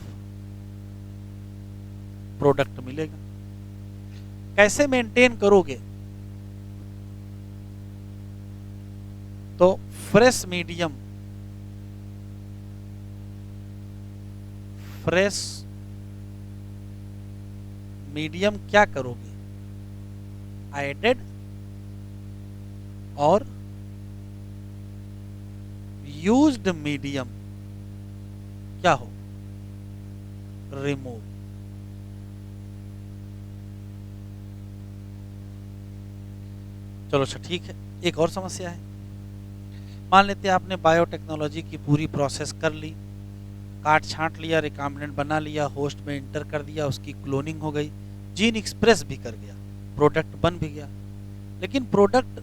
प्रोडक्ट मिलेगा। कैसे मेंटेन करोगे? तो फ्रेश मीडियम, फ्रेश मीडियम क्या करोगे? एडेड और यूज्ड मीडियम क्या हो? रिमूव। चलो अच्छा ठीक है, एक और समस्या है। मान लेते हैं आपने बायोटेक्नोलॉजी की पूरी प्रोसेस कर ली, काट छांट लिया, रिकॉम्बिनेंट बना लिया, होस्ट में इंटर कर दिया, उसकी क्लोनिंग हो गई, जीन एक्सप्रेस भी कर गया, प्रोडक्ट बन भी गया, लेकिन प्रोडक्ट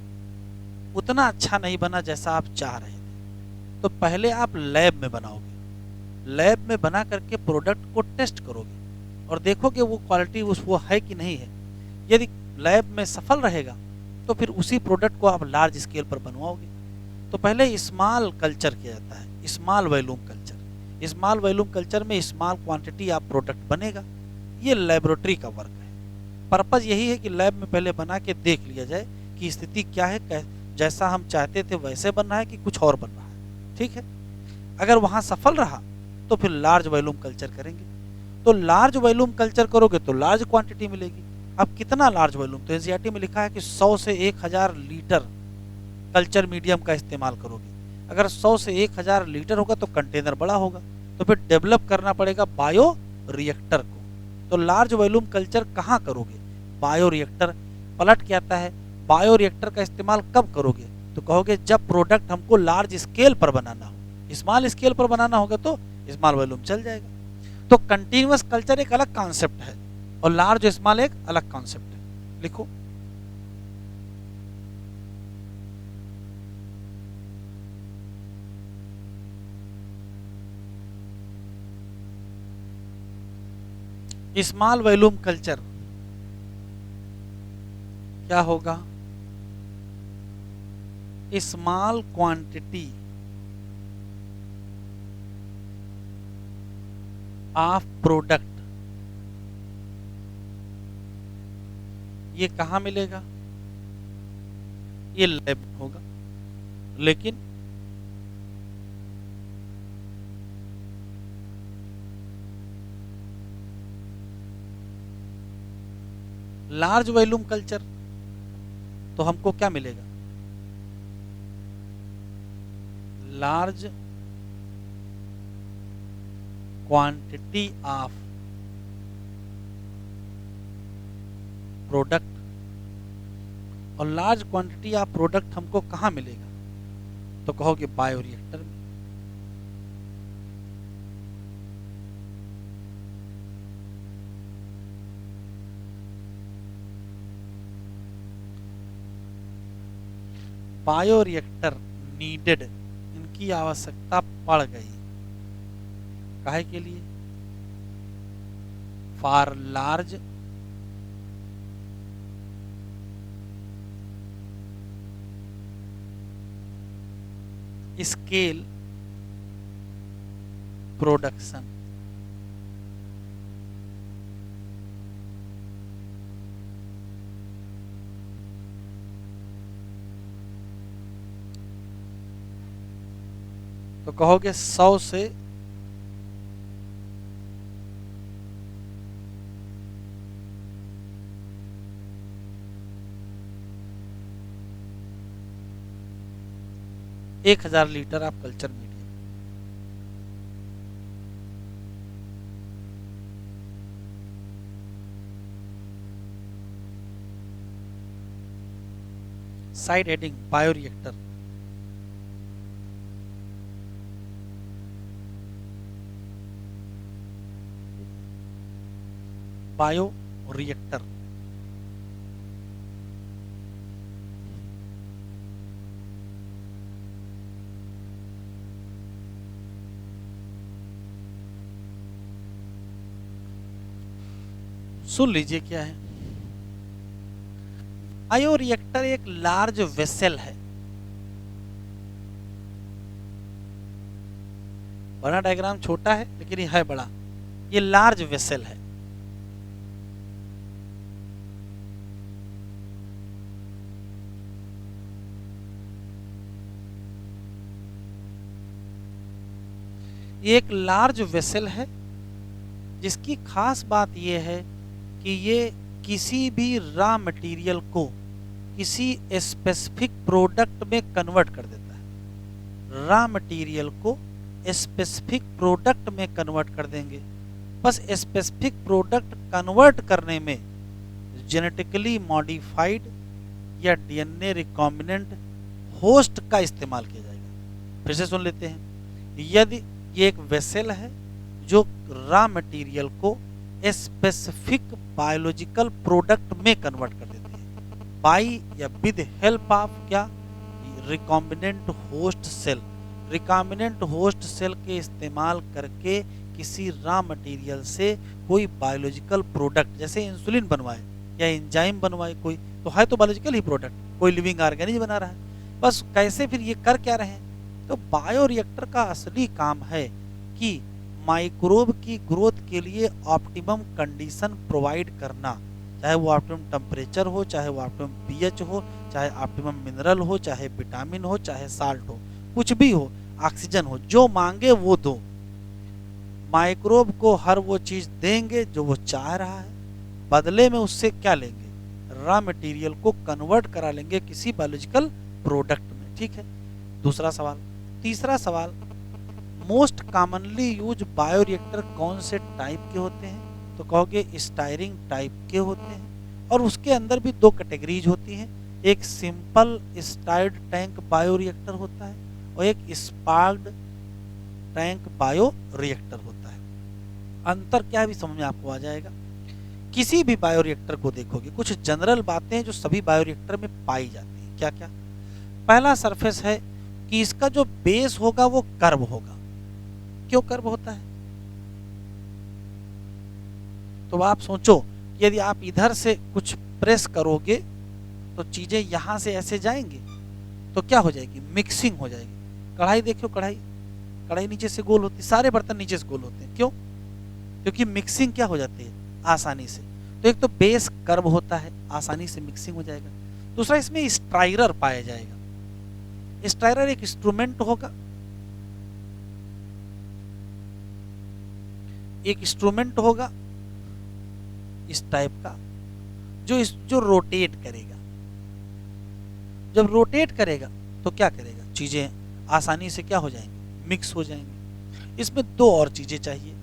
उतना अच्छा नहीं बना जैसा आप चाह रहे थे। तो पहले आप लैब में बनाओगे, लैब में बना करके प्रोडक्ट को टेस्ट करोगे और देखोगे वो क्वालिटी वो है कि नहीं है। यदि लैब में सफल रहेगा तो फिर उसी प्रोडक्ट को आप लार्ज स्केल पर बनवाओगे। तो पहले स्मॉल कल्चर किया जाता है, small volume culture. Small volume culture में स्मॉल क्वांटिटी आप प्रोडक्ट बनेगा। ये लेबोरेटरी का वर्क है। पर्पज यही है कि लैब में पहले बना के देख लिया जाए कि स्थिति क्या है, जैसा हम चाहते थे वैसे बन रहा है कि कुछ और बन रहा है। ठीक है, अगर वहां सफल रहा तो फिर लार्ज वॉल्यूम कल्चर करेंगे। तो लार्ज वॉल्यूम कल्चर करोगे तो लार्ज क्वांटिटी मिलेगी। अब कितना लार्ज वॉल्यूम? तो एनसीईआरटी में लिखा है कि 100 से 1000 लीटर कल्चर मीडियम का इस्तेमाल करोगे। अगर 100 से 1000 लीटर होगा तो कंटेनर बड़ा होगा, तो फिर डेवलप करना पड़ेगा बायो रिएक्टर को। तो लार्ज वॉल्यूम कल्चर कहाँ करोगे? Bio reactor. पलट के आता है बायो रिएक्टर का इस्तेमाल कब करोगे? तो कहोगे जब प्रोडक्ट हमको लार्ज स्केल पर बनाना हो। स्मॉल स्केल पर बनाना होगा तो स्मॉल वॉल्यूम चल जाएगा। तो कंटिन्यूअस कल्चर एक अलग कॉन्सेप्ट है और लार्ज स्मॉल एक अलग कॉन्सेप्ट है। लिखो स्मॉल वॉल्यूम कल्चर क्या होगा? Small quantity of product. ये कहां मिलेगा? ये लैब होगा, लेकिन लार्ज वॉल्यूम कल्चर तो हमको क्या मिलेगा? Large quantity of product. और लार्ज क्वांटिटी ऑफ प्रोडक्ट हमको कहां मिलेगा? तो कहोगे बायो रिएक्टर में। बायो रिएक्टर नीडेड, इनकी आवश्यकता पड़ गई। काहे के लिए? For large scale production. तो कहोगे 100 से 1000 लीटर आप culture medium, side heading bioreactor, bioreactor, सुन लीजिए क्या है। बायोरिएक्टर एक लार्ज वेसल है, बड़ा डायग्राम छोटा है लेकिन ये है बड़ा, ये लार्ज वेसल है। ये एक लार्ज वेसल है जिसकी खास बात यह है कि ये किसी भी रॉ मटेरियल को किसी स्पेसिफिक प्रोडक्ट में कन्वर्ट कर देता है। रॉ मटेरियल को स्पेसिफिक प्रोडक्ट में कन्वर्ट कर देंगे। बस स्पेसिफिक प्रोडक्ट कन्वर्ट करने में जेनेटिकली मॉडिफाइड या डीएनए रिकॉम्बिनेंट होस्ट का इस्तेमाल किया जाएगा। फिर से सुन लेते हैं। यदि ये एक वेसल है जो रॉ मटेरियल को स्पेसिफिक बायोलॉजिकल प्रोडक्ट में कन्वर्ट कर देती है बाई या विद हेल्प ऑफ क्या, recombinant host cell. Recombinant host cell के इस्तेमाल करके किसी रॉ मटेरियल से कोई बायोलॉजिकल प्रोडक्ट, जैसे इंसुलिन बनवाए या एंजाइम बनवाए कोई, तो है तो बायोलॉजिकल ही प्रोडक्ट, कोई लिविंग ऑर्गेनिज्म बना रहा है। बस कैसे फिर ये कर क्या रहे हैं, तो बायोरिएक्टर का असली काम है कि माइक्रोब की ग्रोथ के लिए ऑप्टिमम कंडीशन प्रोवाइड करना, चाहे वो ऑप्टिमम टेम्परेचर हो, चाहे वो ऑप्टिमम पीएच हो, चाहे ऑप्टिमम मिनरल हो, चाहे विटामिन हो, चाहे साल्ट हो, कुछ भी हो, ऑक्सीजन हो, जो मांगे वो दो। माइक्रोब को हर वो चीज देंगे जो वो चाह रहा है, बदले में उससे क्या लेंगे, रॉ मटेरियल को कन्वर्ट करा लेंगे किसी बायोलॉजिकल प्रोडक्ट में। ठीक है, दूसरा सवाल। तीसरा सवाल, मोस्ट कॉमनली यूज बायोरिएक्टर कौन से टाइप के होते हैं, तो कहोगे स्टायरिंग टाइप के होते हैं, और उसके अंदर भी दो कैटेगरीज होती हैं, एक सिंपल स्टायर्ड टैंक बायोरिएक्टर होता है और एक स्पार्क्ड टैंक बायोरिएक्टर होता है। अंतर क्या है भी समझ में आपको आ जाएगा। किसी भी बायोरिएक्टर को देखोगे, कुछ जनरल बातें हैं जो सभी बायोरिएक्टर में पाई जाती हैं। क्या क्या? पहला सरफेस है कि इसका जो बेस होगा वो कर्व होगा। क्यों कर्व होता है? तो आप सोचो, यदि आप इधर से कुछ प्रेस करोगे तो चीजें यहां से ऐसे जाएंगी तो क्या हो जाएगी, मिक्सिंग हो जाएगी। कढ़ाई देखो, कढ़ाई नीचे से गोल होती है, सारे बर्तन नीचे से गोल होते हैं। क्यों? क्योंकि मिक्सिंग क्या हो जाती है आसानी से। तो एक तो बेस कर्व होता है, आसानी से मिक्सिंग हो जाएगा। दूसरा, इसमें स्ट्राइरर पाया जाएगा। स्ट्राइरर एक इंस्ट्रूमेंट होगा, एक इंस्ट्रूमेंट होगा इस टाइप का जो रोटेट करेगा। जब रोटेट करेगा तो क्या करेगा, चीजें आसानी से क्या हो जाएंगी, मिक्स हो जाएंगी। इसमें दो और चीजें चाहिए,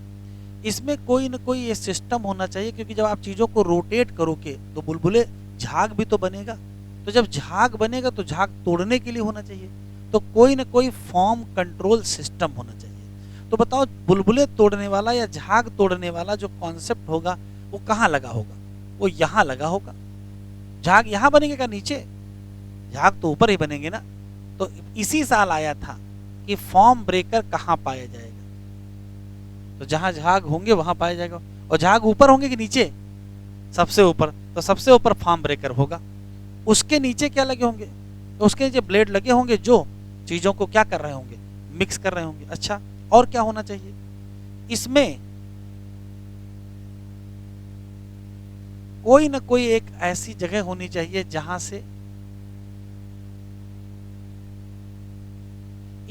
इसमें कोई न कोई ये सिस्टम होना चाहिए, क्योंकि जब आप चीजों को रोटेट करोगे तो बुलबुले झाग भी तो बनेगा। तो जब झाग बनेगा तो झाग तोड़ने के लिए होना चाहिए, तो कोई न कोई फॉर्म कंट्रोल सिस्टम होना चाहिए। तो बताओ, बुलबुले तोड़ने वाला या झाग तोड़ने वाला जो कॉन्सेप्ट होगा वो कहाँ लगा होगा, वो यहाँ लगा होगा। झाग यहाँ बनेंगे क्या नीचे? झाग तो ऊपर ही बनेंगे ना। तो इसी साल आया था कि फॉर्म ब्रेकर कहाँ पाया जाएगा, तो जहां झाग होंगे वहां पाया जाएगा। और झाग ऊपर होंगे कि नीचे? सबसे ऊपर। तो सबसे ऊपर फॉर्म ब्रेकर होगा। उसके नीचे क्या लगे होंगे, तो उसके नीचे ब्लेड लगे होंगे जो चीजों को क्या कर रहे होंगे, मिक्स कर रहे होंगे। अच्छा, और क्या होना चाहिए इसमें? कोई ना कोई एक ऐसी जगह होनी चाहिए जहां से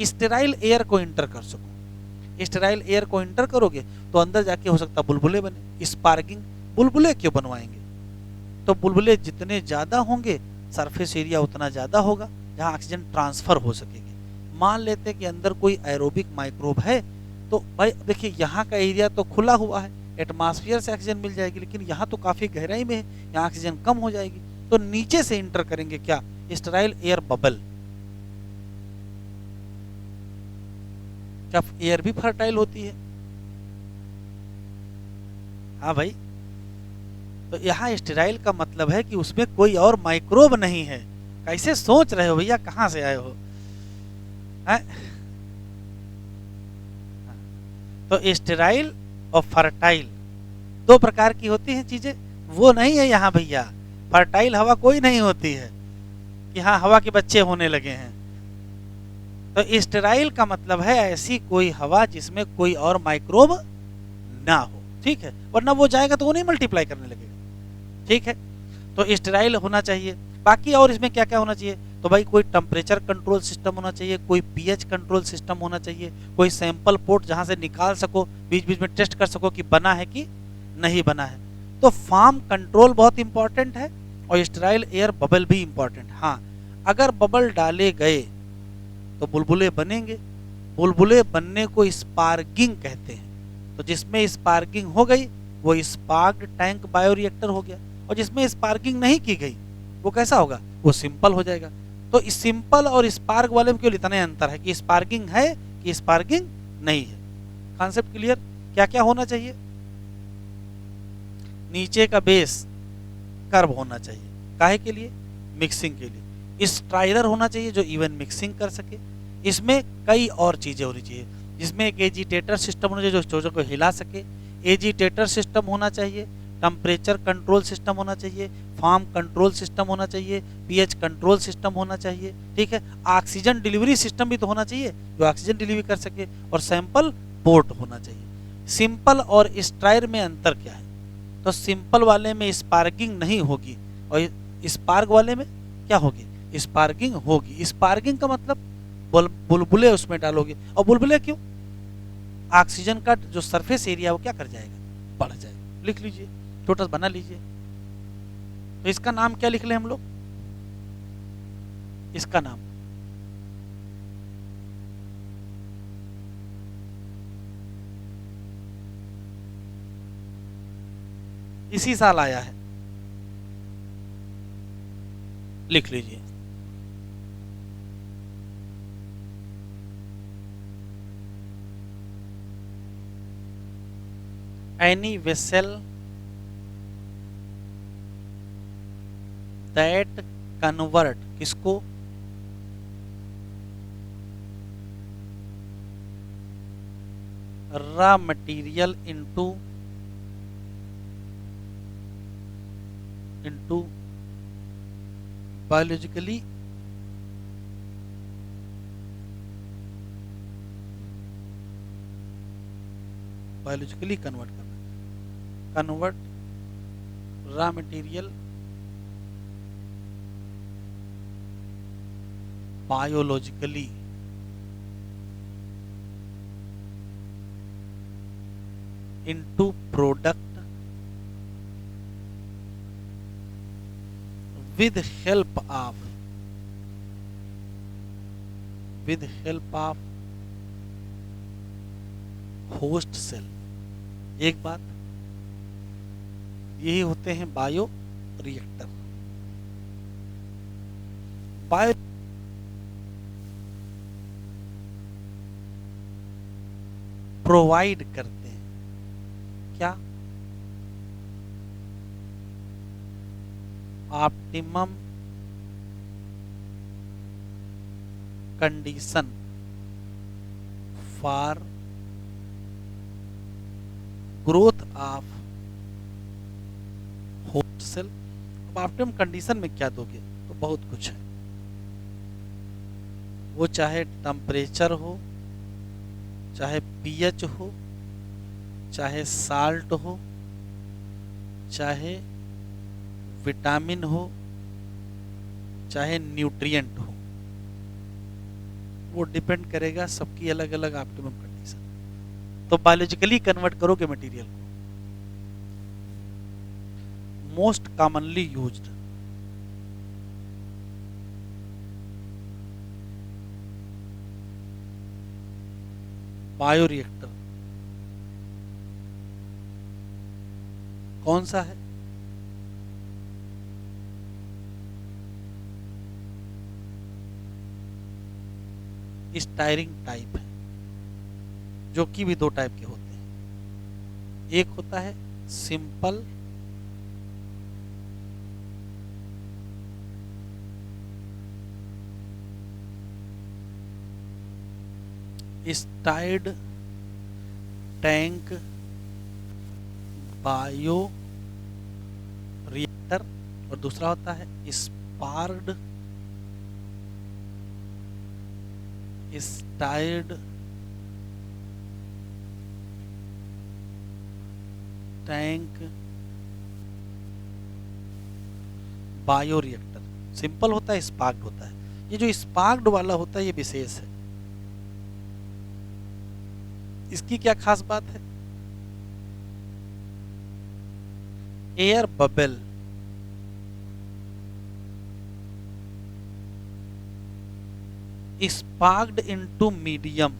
स्टेराइल एयर को इंटर कर सको। स्टेराइल एयर को इंटर करोगे तो अंदर जाके हो सकता बुलबुले बने, स्पार्किंग। बुलबुले क्यों बनवाएंगे? तो बुलबुले जितने ज़्यादा होंगे सरफेस एरिया उतना ज़्यादा होगा जहाँ ऑक्सीजन ट्रांसफ़र हो सकेगी। मान लेते हैं कि अंदर कोई एरोबिक माइक्रोब है, तो भाई देखिए यहाँ का एरिया तो खुला हुआ है, एटमॉस्फेयर से ऑक्सीजन मिल जाएगी, लेकिन यहाँ तो काफ़ी गहराई में है, यहाँ ऑक्सीजन कम हो जाएगी। तो नीचे से इंटर करेंगे क्या? Sterile air bubble. क्या एयर भी फर्टाइल होती है? हाँ भाई, तो यहाँ स्टेराइल का मतलब है कि उसमें कोई और माइक्रोब नहीं है। कैसे सोच रहे हो भैया, कहाँ से आए हो? है? तो स्टेराइल और फर्टाइल दो प्रकार की होती हैं चीजें, वो नहीं है यहाँ भैया। फर्टाइल हवा कोई नहीं होती है कि हाँ हवा के बच्चे होने लगे हैं। तो स्टेराइल का मतलब है ऐसी कोई हवा जिसमें कोई और माइक्रोब ना हो, ठीक है, वरना वो जाएगा तो वो नहीं मल्टीप्लाई करने लगेगा, ठीक है। तो स्टेराइल होना चाहिए। बाकी और इसमें क्या क्या होना चाहिए? तो भाई कोई टेम्परेचर कंट्रोल सिस्टम होना चाहिए, कोई पीएच कंट्रोल सिस्टम होना चाहिए, कोई सैंपल पोर्ट जहां से निकाल सको, बीच बीच में टेस्ट कर सको कि बना है कि नहीं बना है। तो फार्म कंट्रोल बहुत इंपॉर्टेंट है और स्टेराइल एयर बबल भी इंपॉर्टेंट। हाँ, अगर बबल डाले गए तो बुलबुले बनेंगे। बुलबुले बनने को स्पार्किंग कहते हैं। तो जिसमें स्पार्किंग हो गई वो स्पार्क्ड टैंक बायोरिएक्टर हो गया, और जिसमें स्पार्किंग नहीं की गई वो कैसा होगा? वो सिंपल हो जाएगा। तो इस सिंपल और स्पार्क वाले में केवल इतना ही अंतर है कि स्पार्किंग है कि स्पार्किंग नहीं है। Concept clear? क्या क्या होना चाहिए? नीचे का बेस कर्व होना चाहिए, काहे के लिए? मिक्सिंग के लिए। स्ट्राइरर होना चाहिए जो इवन मिक्सिंग कर सके। इसमें कई और चीजें होनी चाहिए, जिसमें एक एजिटेटर सिस्टम होना चाहिए जो चोजों को हिला सके, एजिटेटर सिस्टम होना चाहिए, टेम्परेचर कंट्रोल सिस्टम होना चाहिए, फार्म कंट्रोल सिस्टम होना चाहिए, पीएच कंट्रोल सिस्टम होना चाहिए, ठीक है। ऑक्सीजन डिलीवरी सिस्टम भी तो होना चाहिए जो ऑक्सीजन डिलीवरी कर सके, और सैंपल पोर्ट होना चाहिए। सिंपल और स्ट्राइर में अंतर क्या है? तो सिंपल वाले में स्पार्किंग नहीं होगी और स्पार्क वाले में क्या होगी? स्पार्किंग होगी। स्पार्किंग का मतलब बुलबुले उसमें डालोगे, और बुलबुले क्यों? ऑक्सीजन का जो सरफेस एरिया वो क्या कर जाएगा? बढ़ जाएगा। लिख लीजिए, छोटा बना लीजिए। तो इसका नाम क्या लिख लें हम लोग? इसका नाम इसी साल आया है, लिख लीजिए। एनी वेसल दैट कन्वर्ट किसको? Raw material into biologically convert करना, convert raw material biologically into product with help of host cell. एक बात, यही होते हैं बायो रिएक्टर। बायो प्रोवाइड करते हैं क्या? Optimum condition for growth of host cell. अब ऑप्टिमम कंडीशन में क्या दोगे? तो बहुत कुछ है, वो चाहे टेम्परेचर हो, चाहे पीएच हो, चाहे साल्ट हो, चाहे विटामिन हो, चाहे न्यूट्रिएंट हो, वो डिपेंड करेगा सबकी अलग अलग ऑप्टिमम कंडीशन। तो बायोलॉजिकली कन्वर्ट करोगे मटेरियल को। मोस्ट कॉमनली यूज्ड बायोरिएक्टर कौन सा है? स्टायरिंग टाइप है, जो कि भी दो टाइप के होते हैं। एक होता है सिंपल स्टाइर्ड टैंक बायो रिएक्टर, और दूसरा होता है स्पार्ड स्टाइर्ड टैंक बायो रिएक्टर। सिंपल होता है, स्पार्क्ड होता है। ये जो स्पार्क्ड वाला होता है ये विशेष है। इसकी क्या खास बात है? Air bubble sparked into medium,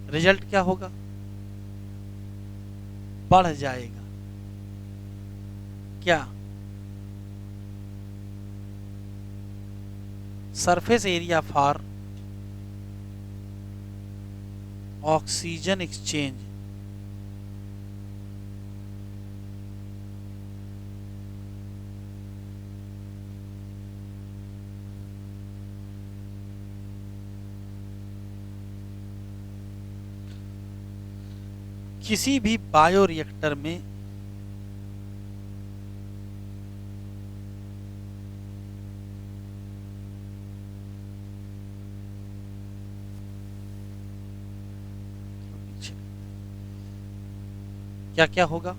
result क्या होगा? बढ़ जाएगा। क्या? Surface area for oxygen exchange. किसी भी बायोरिएक्टर में क्या क्या होगा?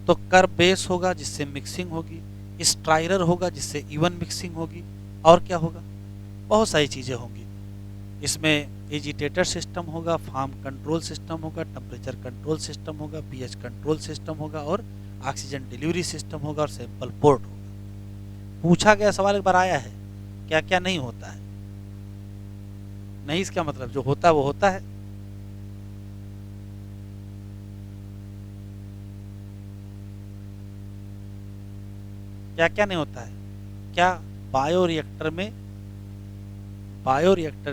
तो कर्व बेस होगा जिससे मिक्सिंग होगी, स्ट्राइरर होगा जिससे इवन मिक्सिंग होगी, और क्या होगा? बहुत सारी चीजें होंगी। इसमें एजिटेटर सिस्टम होगा, फार्म कंट्रोल सिस्टम होगा, टेम्परेचर कंट्रोल सिस्टम होगा, पीएच कंट्रोल सिस्टम होगा, और ऑक्सीजन डिलीवरी सिस्टम होगा, और सैंपल पोर्ट होगा। पूछा गया सवाल एक बार आया है, क्या क्या नहीं होता है? नहीं, इसका मतलब जो होता है वो होता है। क्या क्या नहीं होता है? क्या बायोरिएक्टर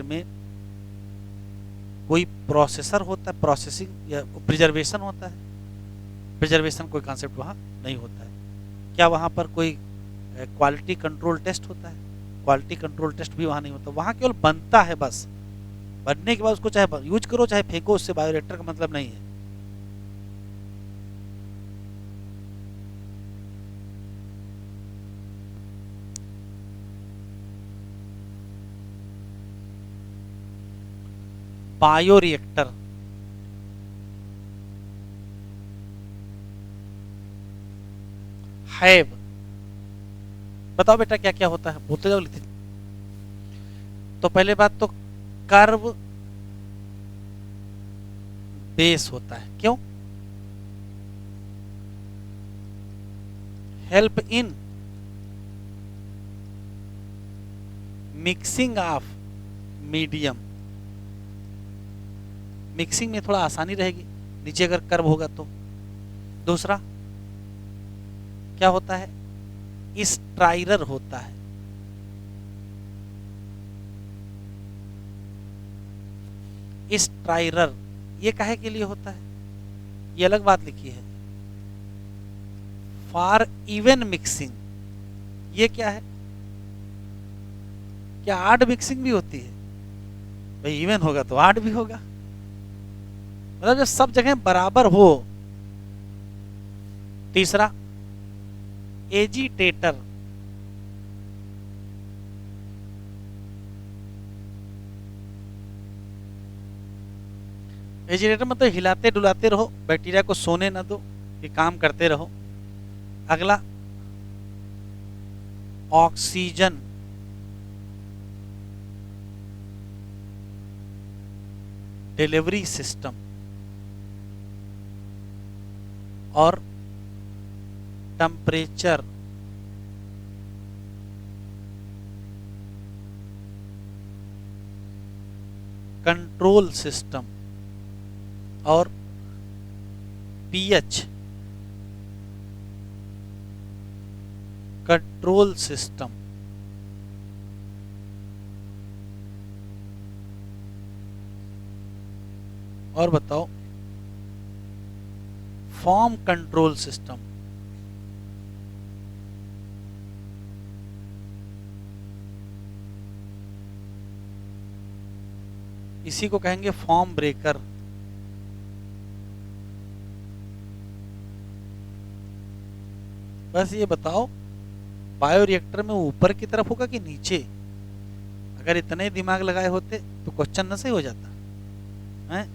में कोई प्रोसेसर होता है, प्रोसेसिंग या प्रिजर्वेशन होता है? प्रिजर्वेशन कोई कॉन्सेप्ट वहाँ नहीं होता है। क्या वहाँ पर कोई क्वालिटी कंट्रोल टेस्ट होता है? क्वालिटी कंट्रोल टेस्ट भी वहाँ नहीं होता। वहाँ केवल बनता है बस, बनने के बाद उसको चाहे यूज करो चाहे फेंको, उससे बायोरिएक्टर का मतलब नहीं है। बायोरिएक्टर हैव, बताओ बेटा क्या क्या होता है, बोलते जाओ लिखते। तो पहले बात तो कर्व बेस होता है। क्यों? Help in mixing of medium, mixing में थोड़ा आसानी रहेगी नीचे अगर कर्व होगा तो। दूसरा क्या होता है? स्ट्राइरर होता है। स्ट्राइरर ये काहे के लिए होता है? ये अलग बात लिखी है, फॉर इवन मिक्सिंग। ये क्या है? क्या आड मिक्सिंग भी होती है? भाई इवन होगा तो आड भी होगा, मतलब जब सब जगह बराबर हो। तीसरा एजिटेटर, एजिटेटर मतलब हिलाते डुलाते रहो, बैक्टीरिया को सोने ना दो, ये काम करते रहो। अगला ऑक्सीजन डिलीवरी सिस्टम और टेम्परेचर कंट्रोल सिस्टम और पीएच कंट्रोल सिस्टम। और बताओ फॉर्म कंट्रोल सिस्टम। इसी को कहेंगे फॉर्म ब्रेकर। बस ये बताओ बायोरिएक्टर में ऊपर की तरफ होगा कि नीचे? अगर इतने दिमाग लगाए होते तो क्वेश्चन न सही हो जाता है।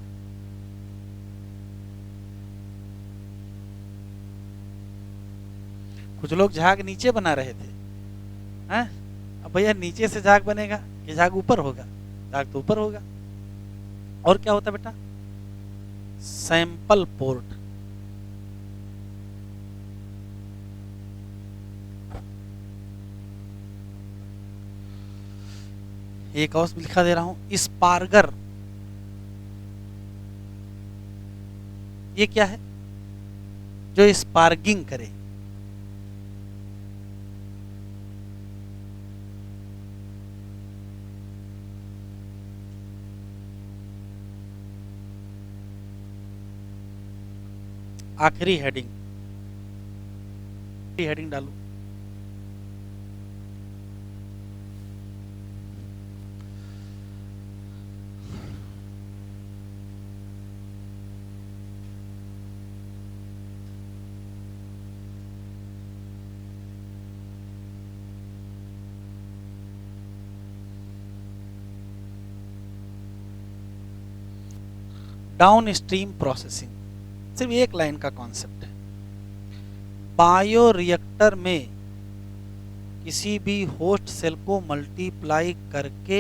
कुछ लोग झाग नीचे बना रहे थे हैं? अब भैया नीचे से झाग बनेगा कि झाग ऊपर होगा? झाग तो ऊपर होगा। और क्या होता बेटा? Sample port. एक और लिखा दे रहा हूं, स्पार्गर। ये क्या है? जो स्पार्गिंग करे। आखिरी हेडिंग डालू। डाउन स्ट्रीम प्रोसेसिंग सिर्फ एक लाइन का कॉन्सेप्ट है। बायोरिएक्टर में किसी भी होस्ट सेल को मल्टीप्लाई करके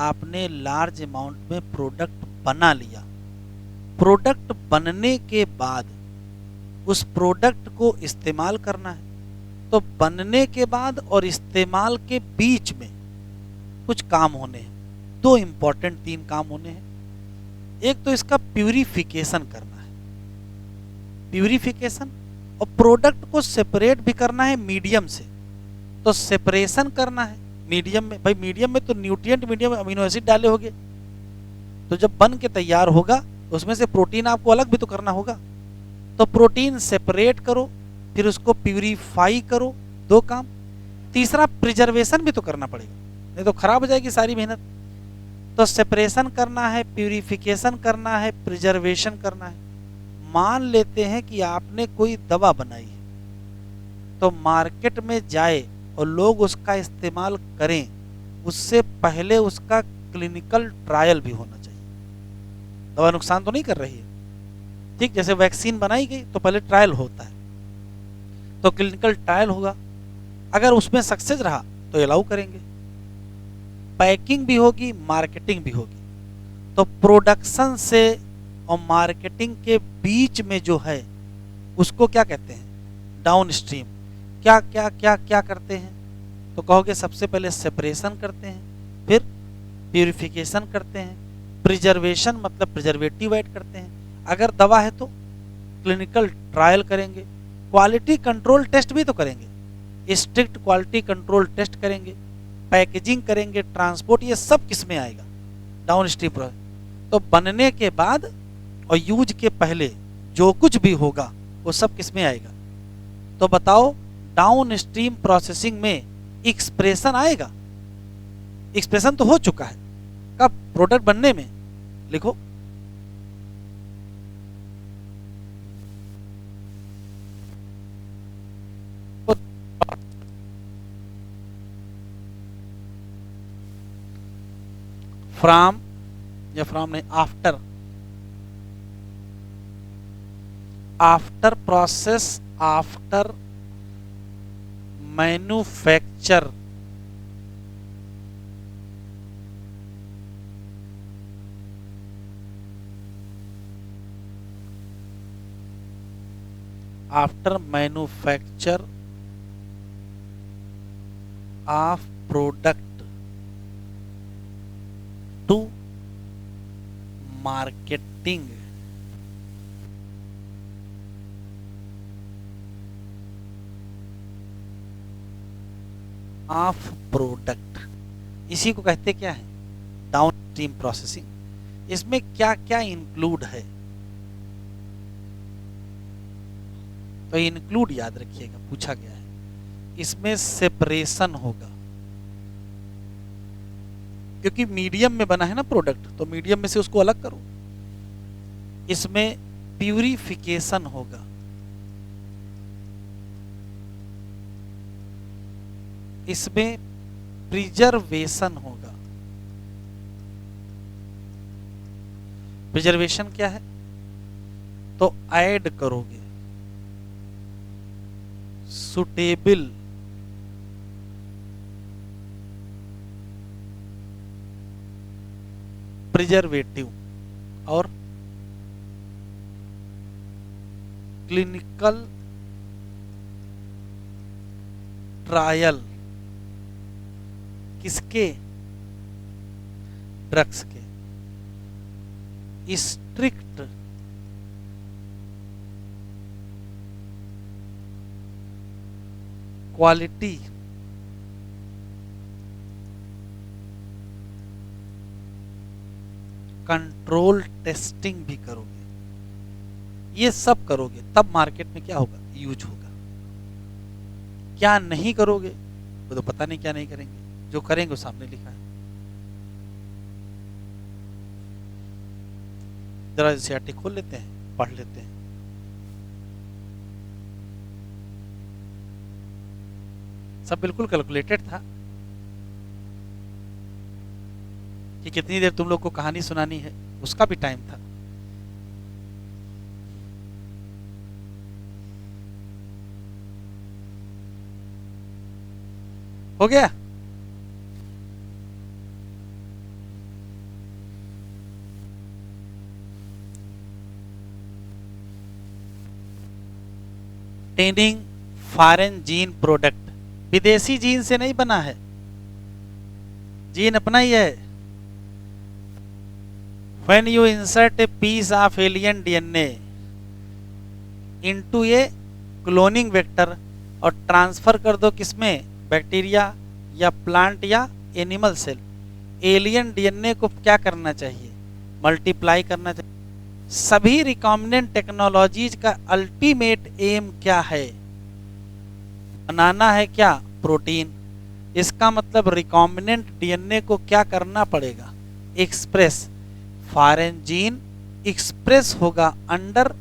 आपने लार्ज अमाउंट में प्रोडक्ट बना लिया। प्रोडक्ट बनने के बाद उस प्रोडक्ट को इस्तेमाल करना है। तो बनने के बाद और इस्तेमाल के बीच में कुछ काम होने हैं। दो इंपॉर्टेंट 3 काम होने हैं। एक तो इसका प्यूरिफिकेशन करना है, प्यूरिफिकेशन, और प्रोडक्ट को सेपरेट भी करना है मीडियम से। तो सेपरेशन करना है मीडियम में। भाई मीडियम में तो न्यूट्रिएंट मीडियम में अमीनो एसिड डाले होंगे, तो जब बन के तैयार होगा तो उसमें से प्रोटीन आपको अलग भी तो करना होगा। तो प्रोटीन सेपरेट करो, फिर उसको प्यूरिफाई करो, 2 काम। तीसरा प्रिजर्वेशन भी तो करना पड़ेगा, नहीं तो खराब हो जाएगी सारी मेहनत। तो सेपरेशन करना है, प्यूरिफिकेशन करना है, प्रिजर्वेशन करना है। मान लेते हैं कि आपने कोई दवा बनाई है, तो मार्केट में जाए और लोग उसका इस्तेमाल करें, उससे पहले उसका क्लिनिकल ट्रायल भी होना चाहिए। दवा नुकसान तो नहीं कर रही है, ठीक? जैसे वैक्सीन बनाई गई तो पहले ट्रायल होता है, तो क्लिनिकल ट्रायल होगा। अगर उसमें सक्सेस रहा तो अलाउ करेंगे। पैकिंग भी होगी, मार्केटिंग भी होगी। तो प्रोडक्शन से और मार्केटिंग के बीच में जो है उसको क्या कहते हैं? Down stream. क्या क्या क्या क्या करते हैं? तो कहोगे सबसे पहले सेपरेशन करते हैं, फिर प्यूरिफिकेशन करते हैं, प्रिजर्वेशन मतलब प्रिजर्वेटिव ऐड करते हैं, अगर दवा है तो क्लिनिकल ट्रायल करेंगे, क्वालिटी कंट्रोल टेस्ट भी तो करेंगे, स्ट्रिक्ट क्वालिटी कंट्रोल टेस्ट करेंगे, पैकेजिंग करेंगे, ट्रांसपोर्ट, ये सब किस में आएगा? Down stream process. तो बनने के बाद और यूज के पहले जो कुछ भी होगा वो सब किस में आएगा? तो बताओ डाउन स्ट्रीम प्रोसेसिंग में एक्सप्रेशन आएगा? एक्सप्रेशन तो हो चुका है, कब? प्रोडक्ट बनने में। लिखो फ्रॉम, या फ्रॉम नहीं, after, after process, after manufacture, after manufacture of product to marketing of product, इसी को कहते क्या है, डाउन स्ट्रीम प्रोसेसिंग। इसमें क्या क्या इंक्लूड है, तो इंक्लूड याद रखिएगा, पूछा गया है। इसमें सेपरेशन होगा, क्योंकि मीडियम में बना है ना प्रोडक्ट, तो मीडियम में से उसको अलग करो। इसमें प्यूरिफिकेशन होगा, इसमें प्रिजर्वेशन होगा। प्रिजर्वेशन क्या है, तो ऐड करोगे सुटेबल प्रिजर्वेटिव और क्लिनिकल ट्रायल, किसके, ड्रग्स के। स्ट्रिक्ट क्वालिटी कंट्रोल टेस्टिंग भी करोगे। ये सब करोगे तब मार्केट में क्या होगा, यूज होगा। क्या नहीं करोगे वो तो पता नहीं क्या नहीं करेंगे, जो करेंगे वो सामने लिखा है। जरा एनसीईआरटी खोल लेते हैं, पढ़ लेते हैं। सब बिल्कुल कैलकुलेटेड था कि कितनी देर तुम लोग को कहानी सुनानी है, उसका भी टाइम था। हो गया। टेनिंग फॉरेन जीन प्रोडक्ट, विदेशी जीन से नहीं बना है, जीन अपना ही है। When you insert a piece of alien DNA into a cloning vector और ट्रांसफर कर दो किसमें, बैक्टीरिया या प्लांट या एनिमल सेल, एलियन डीएनए को क्या करना चाहिए, मल्टीप्लाई करना चाहिए। सभी रिकॉम्बिनेंट टेक्नोलॉजीज का अल्टीमेट एम क्या है, बनाना है क्या, प्रोटीन। इसका मतलब रिकॉम्बिनेंट डीएनए को क्या करना पड़ेगा, एक्सप्रेस। फॉरेन जीन एक्सप्रेस होगा अंडर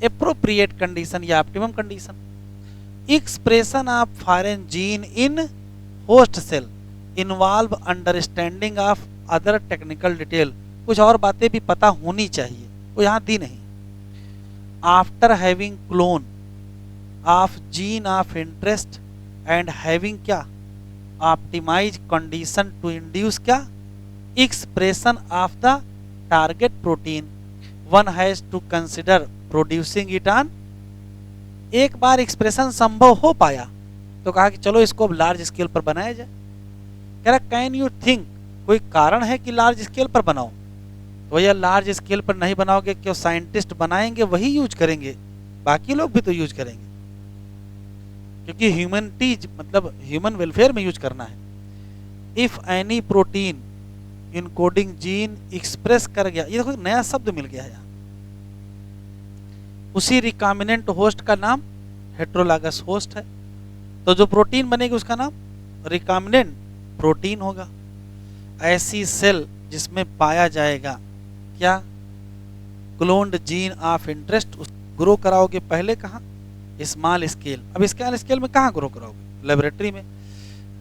एप्रोप्रिएट कंडीशन या optimum condition. Expression of foreign gene in host cell involve understanding of other technical detail, कुछ और बातें भी पता होनी चाहिए, वो यहाँ दी नहीं। After having clone of gene of interest and having क्या, ऑप्टिमाइज कंडीशन टू इंड्यूस क्या, expression of the target protein, one has to consider producing it on. एक बार एक्सप्रेशन संभव हो पाया तो कहा कि चलो इसको अब लार्ज स्केल पर बनाया जाए। कह रहा कैन यू थिंक, कोई कारण है कि लार्ज स्केल पर बनाओ, तो भैया लार्ज स्केल पर नहीं बनाओगे, क्यों, साइंटिस्ट बनाएंगे वही यूज करेंगे, बाकी लोग भी तो यूज करेंगे, क्योंकि ह्यूमनिटीज मतलब ह्यूमन वेलफेयर में यूज करना है। If any protein encoding gene express कर गया, ये देखो नया शब्द मिल गया है, उसी रिकॉम्बिनेंट होस्ट का नाम हेट्रोलागस होस्ट है, तो जो प्रोटीन बनेगी उसका नाम रिकॉम्बिनेंट प्रोटीन होगा। ऐसी सेल जिसमें पाया जाएगा क्या, cloned gene of interest, grow कराओगे पहले कहाँ, स्मॉल स्केल। अब स्मॉल स्केल में कहाँ ग्रो कराओगे, लेबोरेटरी में।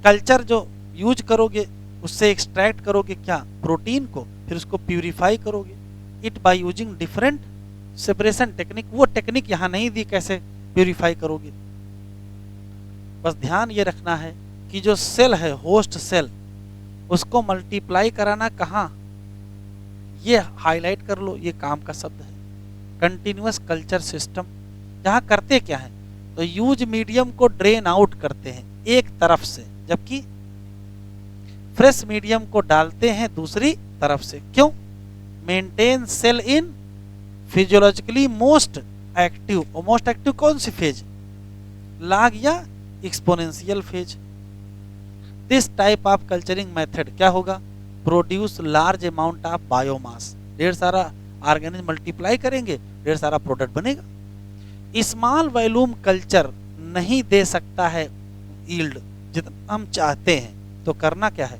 कल्चर जो यूज करोगे उससे एक्सट्रैक्ट करोगे क्या, प्रोटीन को, फिर उसको प्यूरिफाई करोगे, it by using different separation technique. वो टेक्निक यहाँ नहीं दी कैसे प्यूरिफाई करोगे। बस ध्यान ये रखना है कि जो सेल है होस्ट सेल, उसको मल्टीप्लाई कराना कहाँ, ये हाईलाइट कर लो, ये काम का शब्द है। कंटिन्यूअस कल्चर सिस्टम जहाँ करते क्या है, तो यूज मीडियम को ड्रेन आउट करते हैं एक तरफ से, जबकि फ्रेश मीडियम को डालते हैं दूसरी तरफ से। क्यों? मेंटेन सेल इन फिजियोलॉजिकली मोस्ट एक्टिव। और मोस्ट एक्टिव कौन सी फेज? लॉग या exponential phase. This type of culturing method क्या होगा? Produce large amount of biomass. ढेर सारा ऑर्गेनिज्म मल्टीप्लाई करेंगे, ढेर सारा प्रोडक्ट बनेगा। स्मॉल वॉल्यूम कल्चर नहीं दे सकता है यील्ड जितना हम चाहते हैं, तो करना क्या है?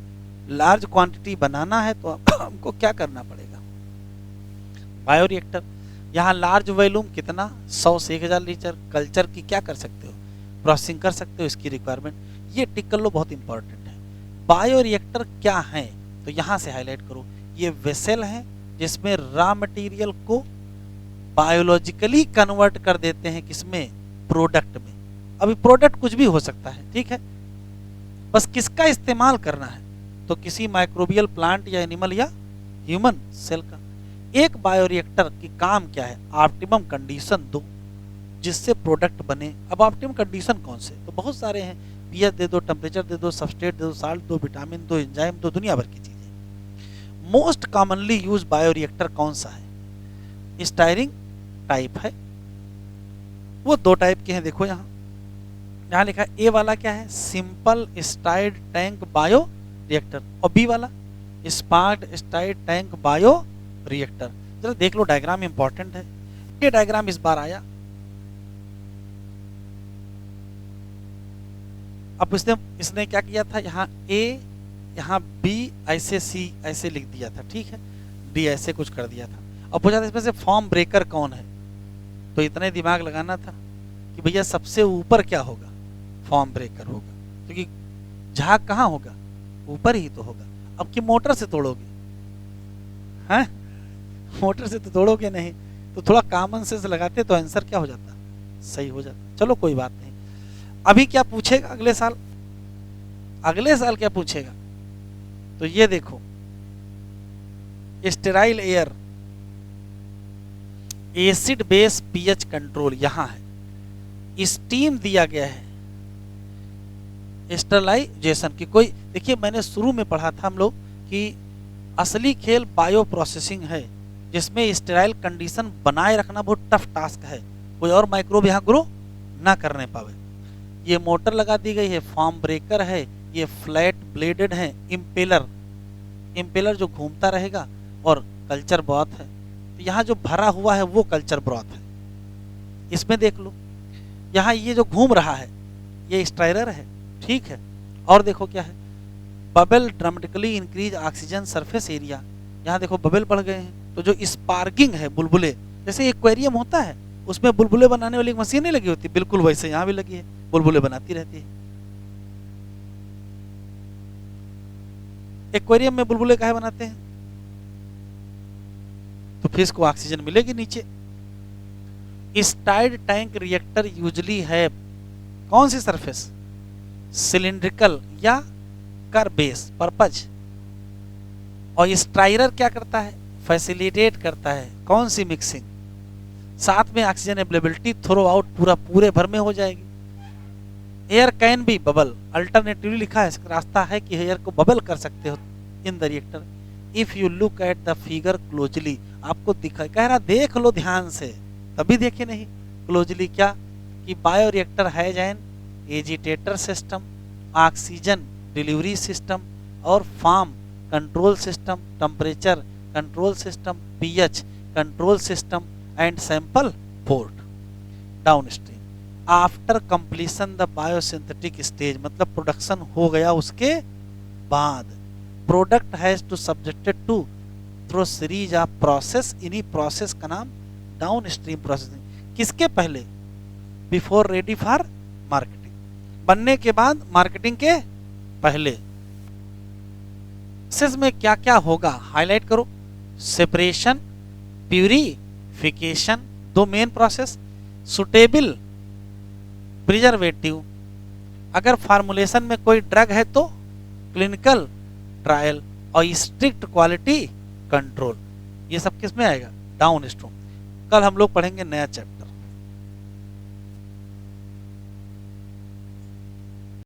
लार्ज क्वांटिटी बनाना है तो हमको क्या करना पड़ेगा? बायोरिएक्टर। यहाँ लार्ज वॉल्यूम कितना? 100 से 1000 लीटर कल्चर की क्या कर सकते हो? प्रोसेसिंग कर सकते हो। इसकी रिक्वायरमेंट ये टिक कर लो, बहुत इंपॉर्टेंट है। बायोरिएक्टर क्या है? तो यहाँ से हाईलाइट करो, ये वेसल है जिसमें रॉ मटेरियल को बायोलॉजिकली कन्वर्ट कर देते हैं, किसमें? प्रोडक्ट में। अभी प्रोडक्ट कुछ भी हो सकता है, ठीक है, बस किसका इस्तेमाल करना है? तो किसी माइक्रोबियल प्लांट या एनिमल या ह्यूमन सेल का। एक बायोरिएक्टर की काम क्या है? ऑप्टिमम कंडीशन दो जिससे प्रोडक्ट बने। अब ऑप्टिमम कंडीशन कौन से? तो बहुत सारे हैं। पीएच दे दो, टेम्परेचर दे दो, सबस्ट्रेट दे दो, साल्ट दो, विटामिन दो, एंजाइम दो, दुनिया भर की चीजें। मोस्ट कॉमनली यूज बायोरिएक्टर कौन सा है? स्टायरिंग टाइप है। वो दो टाइप के हैं, देखो यहाँ लिखा है। ए वाला क्या है? सिंपल स्टाइर्ड टैंक बायो रिएक्टर, और बी वाला स्पार्क्ड स्टाइर्ड टैंक बायो रिएक्टर। जरा देख लो, डायग्राम इंपॉर्टेंट है। ये डायग्राम इस बार आया। अब इसने क्या किया था? यहाँ ए, यहाँ बी, ऐसे सी ऐसे लिख दिया था, ठीक है, डी ऐसे कुछ कर दिया था। अब पूछा था इसमें से फॉर्म ब्रेकर कौन है? तो इतना ही दिमाग लगाना था कि भैया सबसे ऊपर क्या होगा? फॉर्म ब्रेकर होगा, क्योंकि झाग कहाँ होगा? ऊपर ही तो होगा। अब कि मोटर से तोड़ोगे? हैं? मोटर से तो तोड़ोगे नहीं, तो थोड़ा कॉमन सेंस लगाते तो आंसर क्या हो जाता? सही हो जाता। चलो कोई बात नहीं। अभी क्या पूछेगा अगले साल? अगले साल क्या पूछेगा? तो ये देखो, sterile air, acid base pH control यहां है। स्टीम दिया गया है, स्टरलाइजेशन की कोई। देखिए मैंने शुरू में पढ़ा था हम लोग कि असली खेल बायो प्रोसेसिंग है, जिसमें स्टेराइल कंडीशन बनाए रखना बहुत टफ टास्क है, कोई और माइक्रोब यहाँ ग्रो ना करने पावे। ये मोटर लगा दी गई है, फॉर्म ब्रेकर है, ये फ्लैट ब्लेडेड है, इम्पेलर जो घूमता रहेगा, और कल्चर ब्रॉथ है। तो यहाँ जो भरा हुआ है वो कल्चर ब्रॉथ है। इसमें देख लो, यहाँ ये जो घूम रहा है ये स्टायरर है, ठीक है। और देखो क्या है? Bubble dramatically increase oxygen surface area. यहाँ देखो बबल बढ़ गए हैं, तो जो स्पार्किंग है, बुलबुले, जैसे एक्वेरियम होता है उसमें बुलबुले बनाने वाली मशीन नहीं लगी होती, बिल्कुल वैसे यहाँ भी लगी है, बुलबुले बनाती रहती है। एक्वेरियम में बुलबुले काहे बनाते हैं? तो फिश को ऑक्सीजन मिलेगी नीचे। स्टाइर्ड टैंक रिएक्टर यूजली है कौन सी सरफेस? सिलिंड्रिकल या कर बेस पर्पज। और स्ट्राइरर क्या करता है? फैसिलिटेट करता है कौन सी? मिक्सिंग। साथ में ऑक्सीजन अवेलेबिलिटी थ्रो आउट पूरे भर में हो जाएगी। Air can be bubble, alternatively लिखा है, रास्ता है कि एयर को बबल कर सकते हो in the reactor. If you look at the figure closely, आपको दिखाई, कह रहा देख लो ध्यान से, तभी देखे नहीं क्लोजली। क्या कि bioreactor has an agitator system, oxygen delivery system, और foam control system, temperature control system, pH control system, and sample port downstream. After completion the biosynthetic stage, मतलब प्रोडक्शन हो गया उसके बाद, product has to subjected to through series of process. इन्हीं प्रोसेस का नाम डाउनस्ट्रीम प्रोसेसिंग। किसके पहले? बिफोर रेडी फॉर मार्केटिंग, बनने के बाद, मार्केटिंग के पहले। प्रोसेस में क्या क्या होगा हाईलाइट करो। सेपरेशन, प्यूरिफिकेशन, दो मेन प्रोसेस। सुटेबल प्रिजर्वेटिव, अगर फार्मुलेशन में कोई ड्रग है तो क्लिनिकल ट्रायल, और स्ट्रिक्ट क्वालिटी कंट्रोल। ये सब किस में आएगा? डाउनस्ट्रीम। कल हम लोग पढ़ेंगे नया चैप्टर।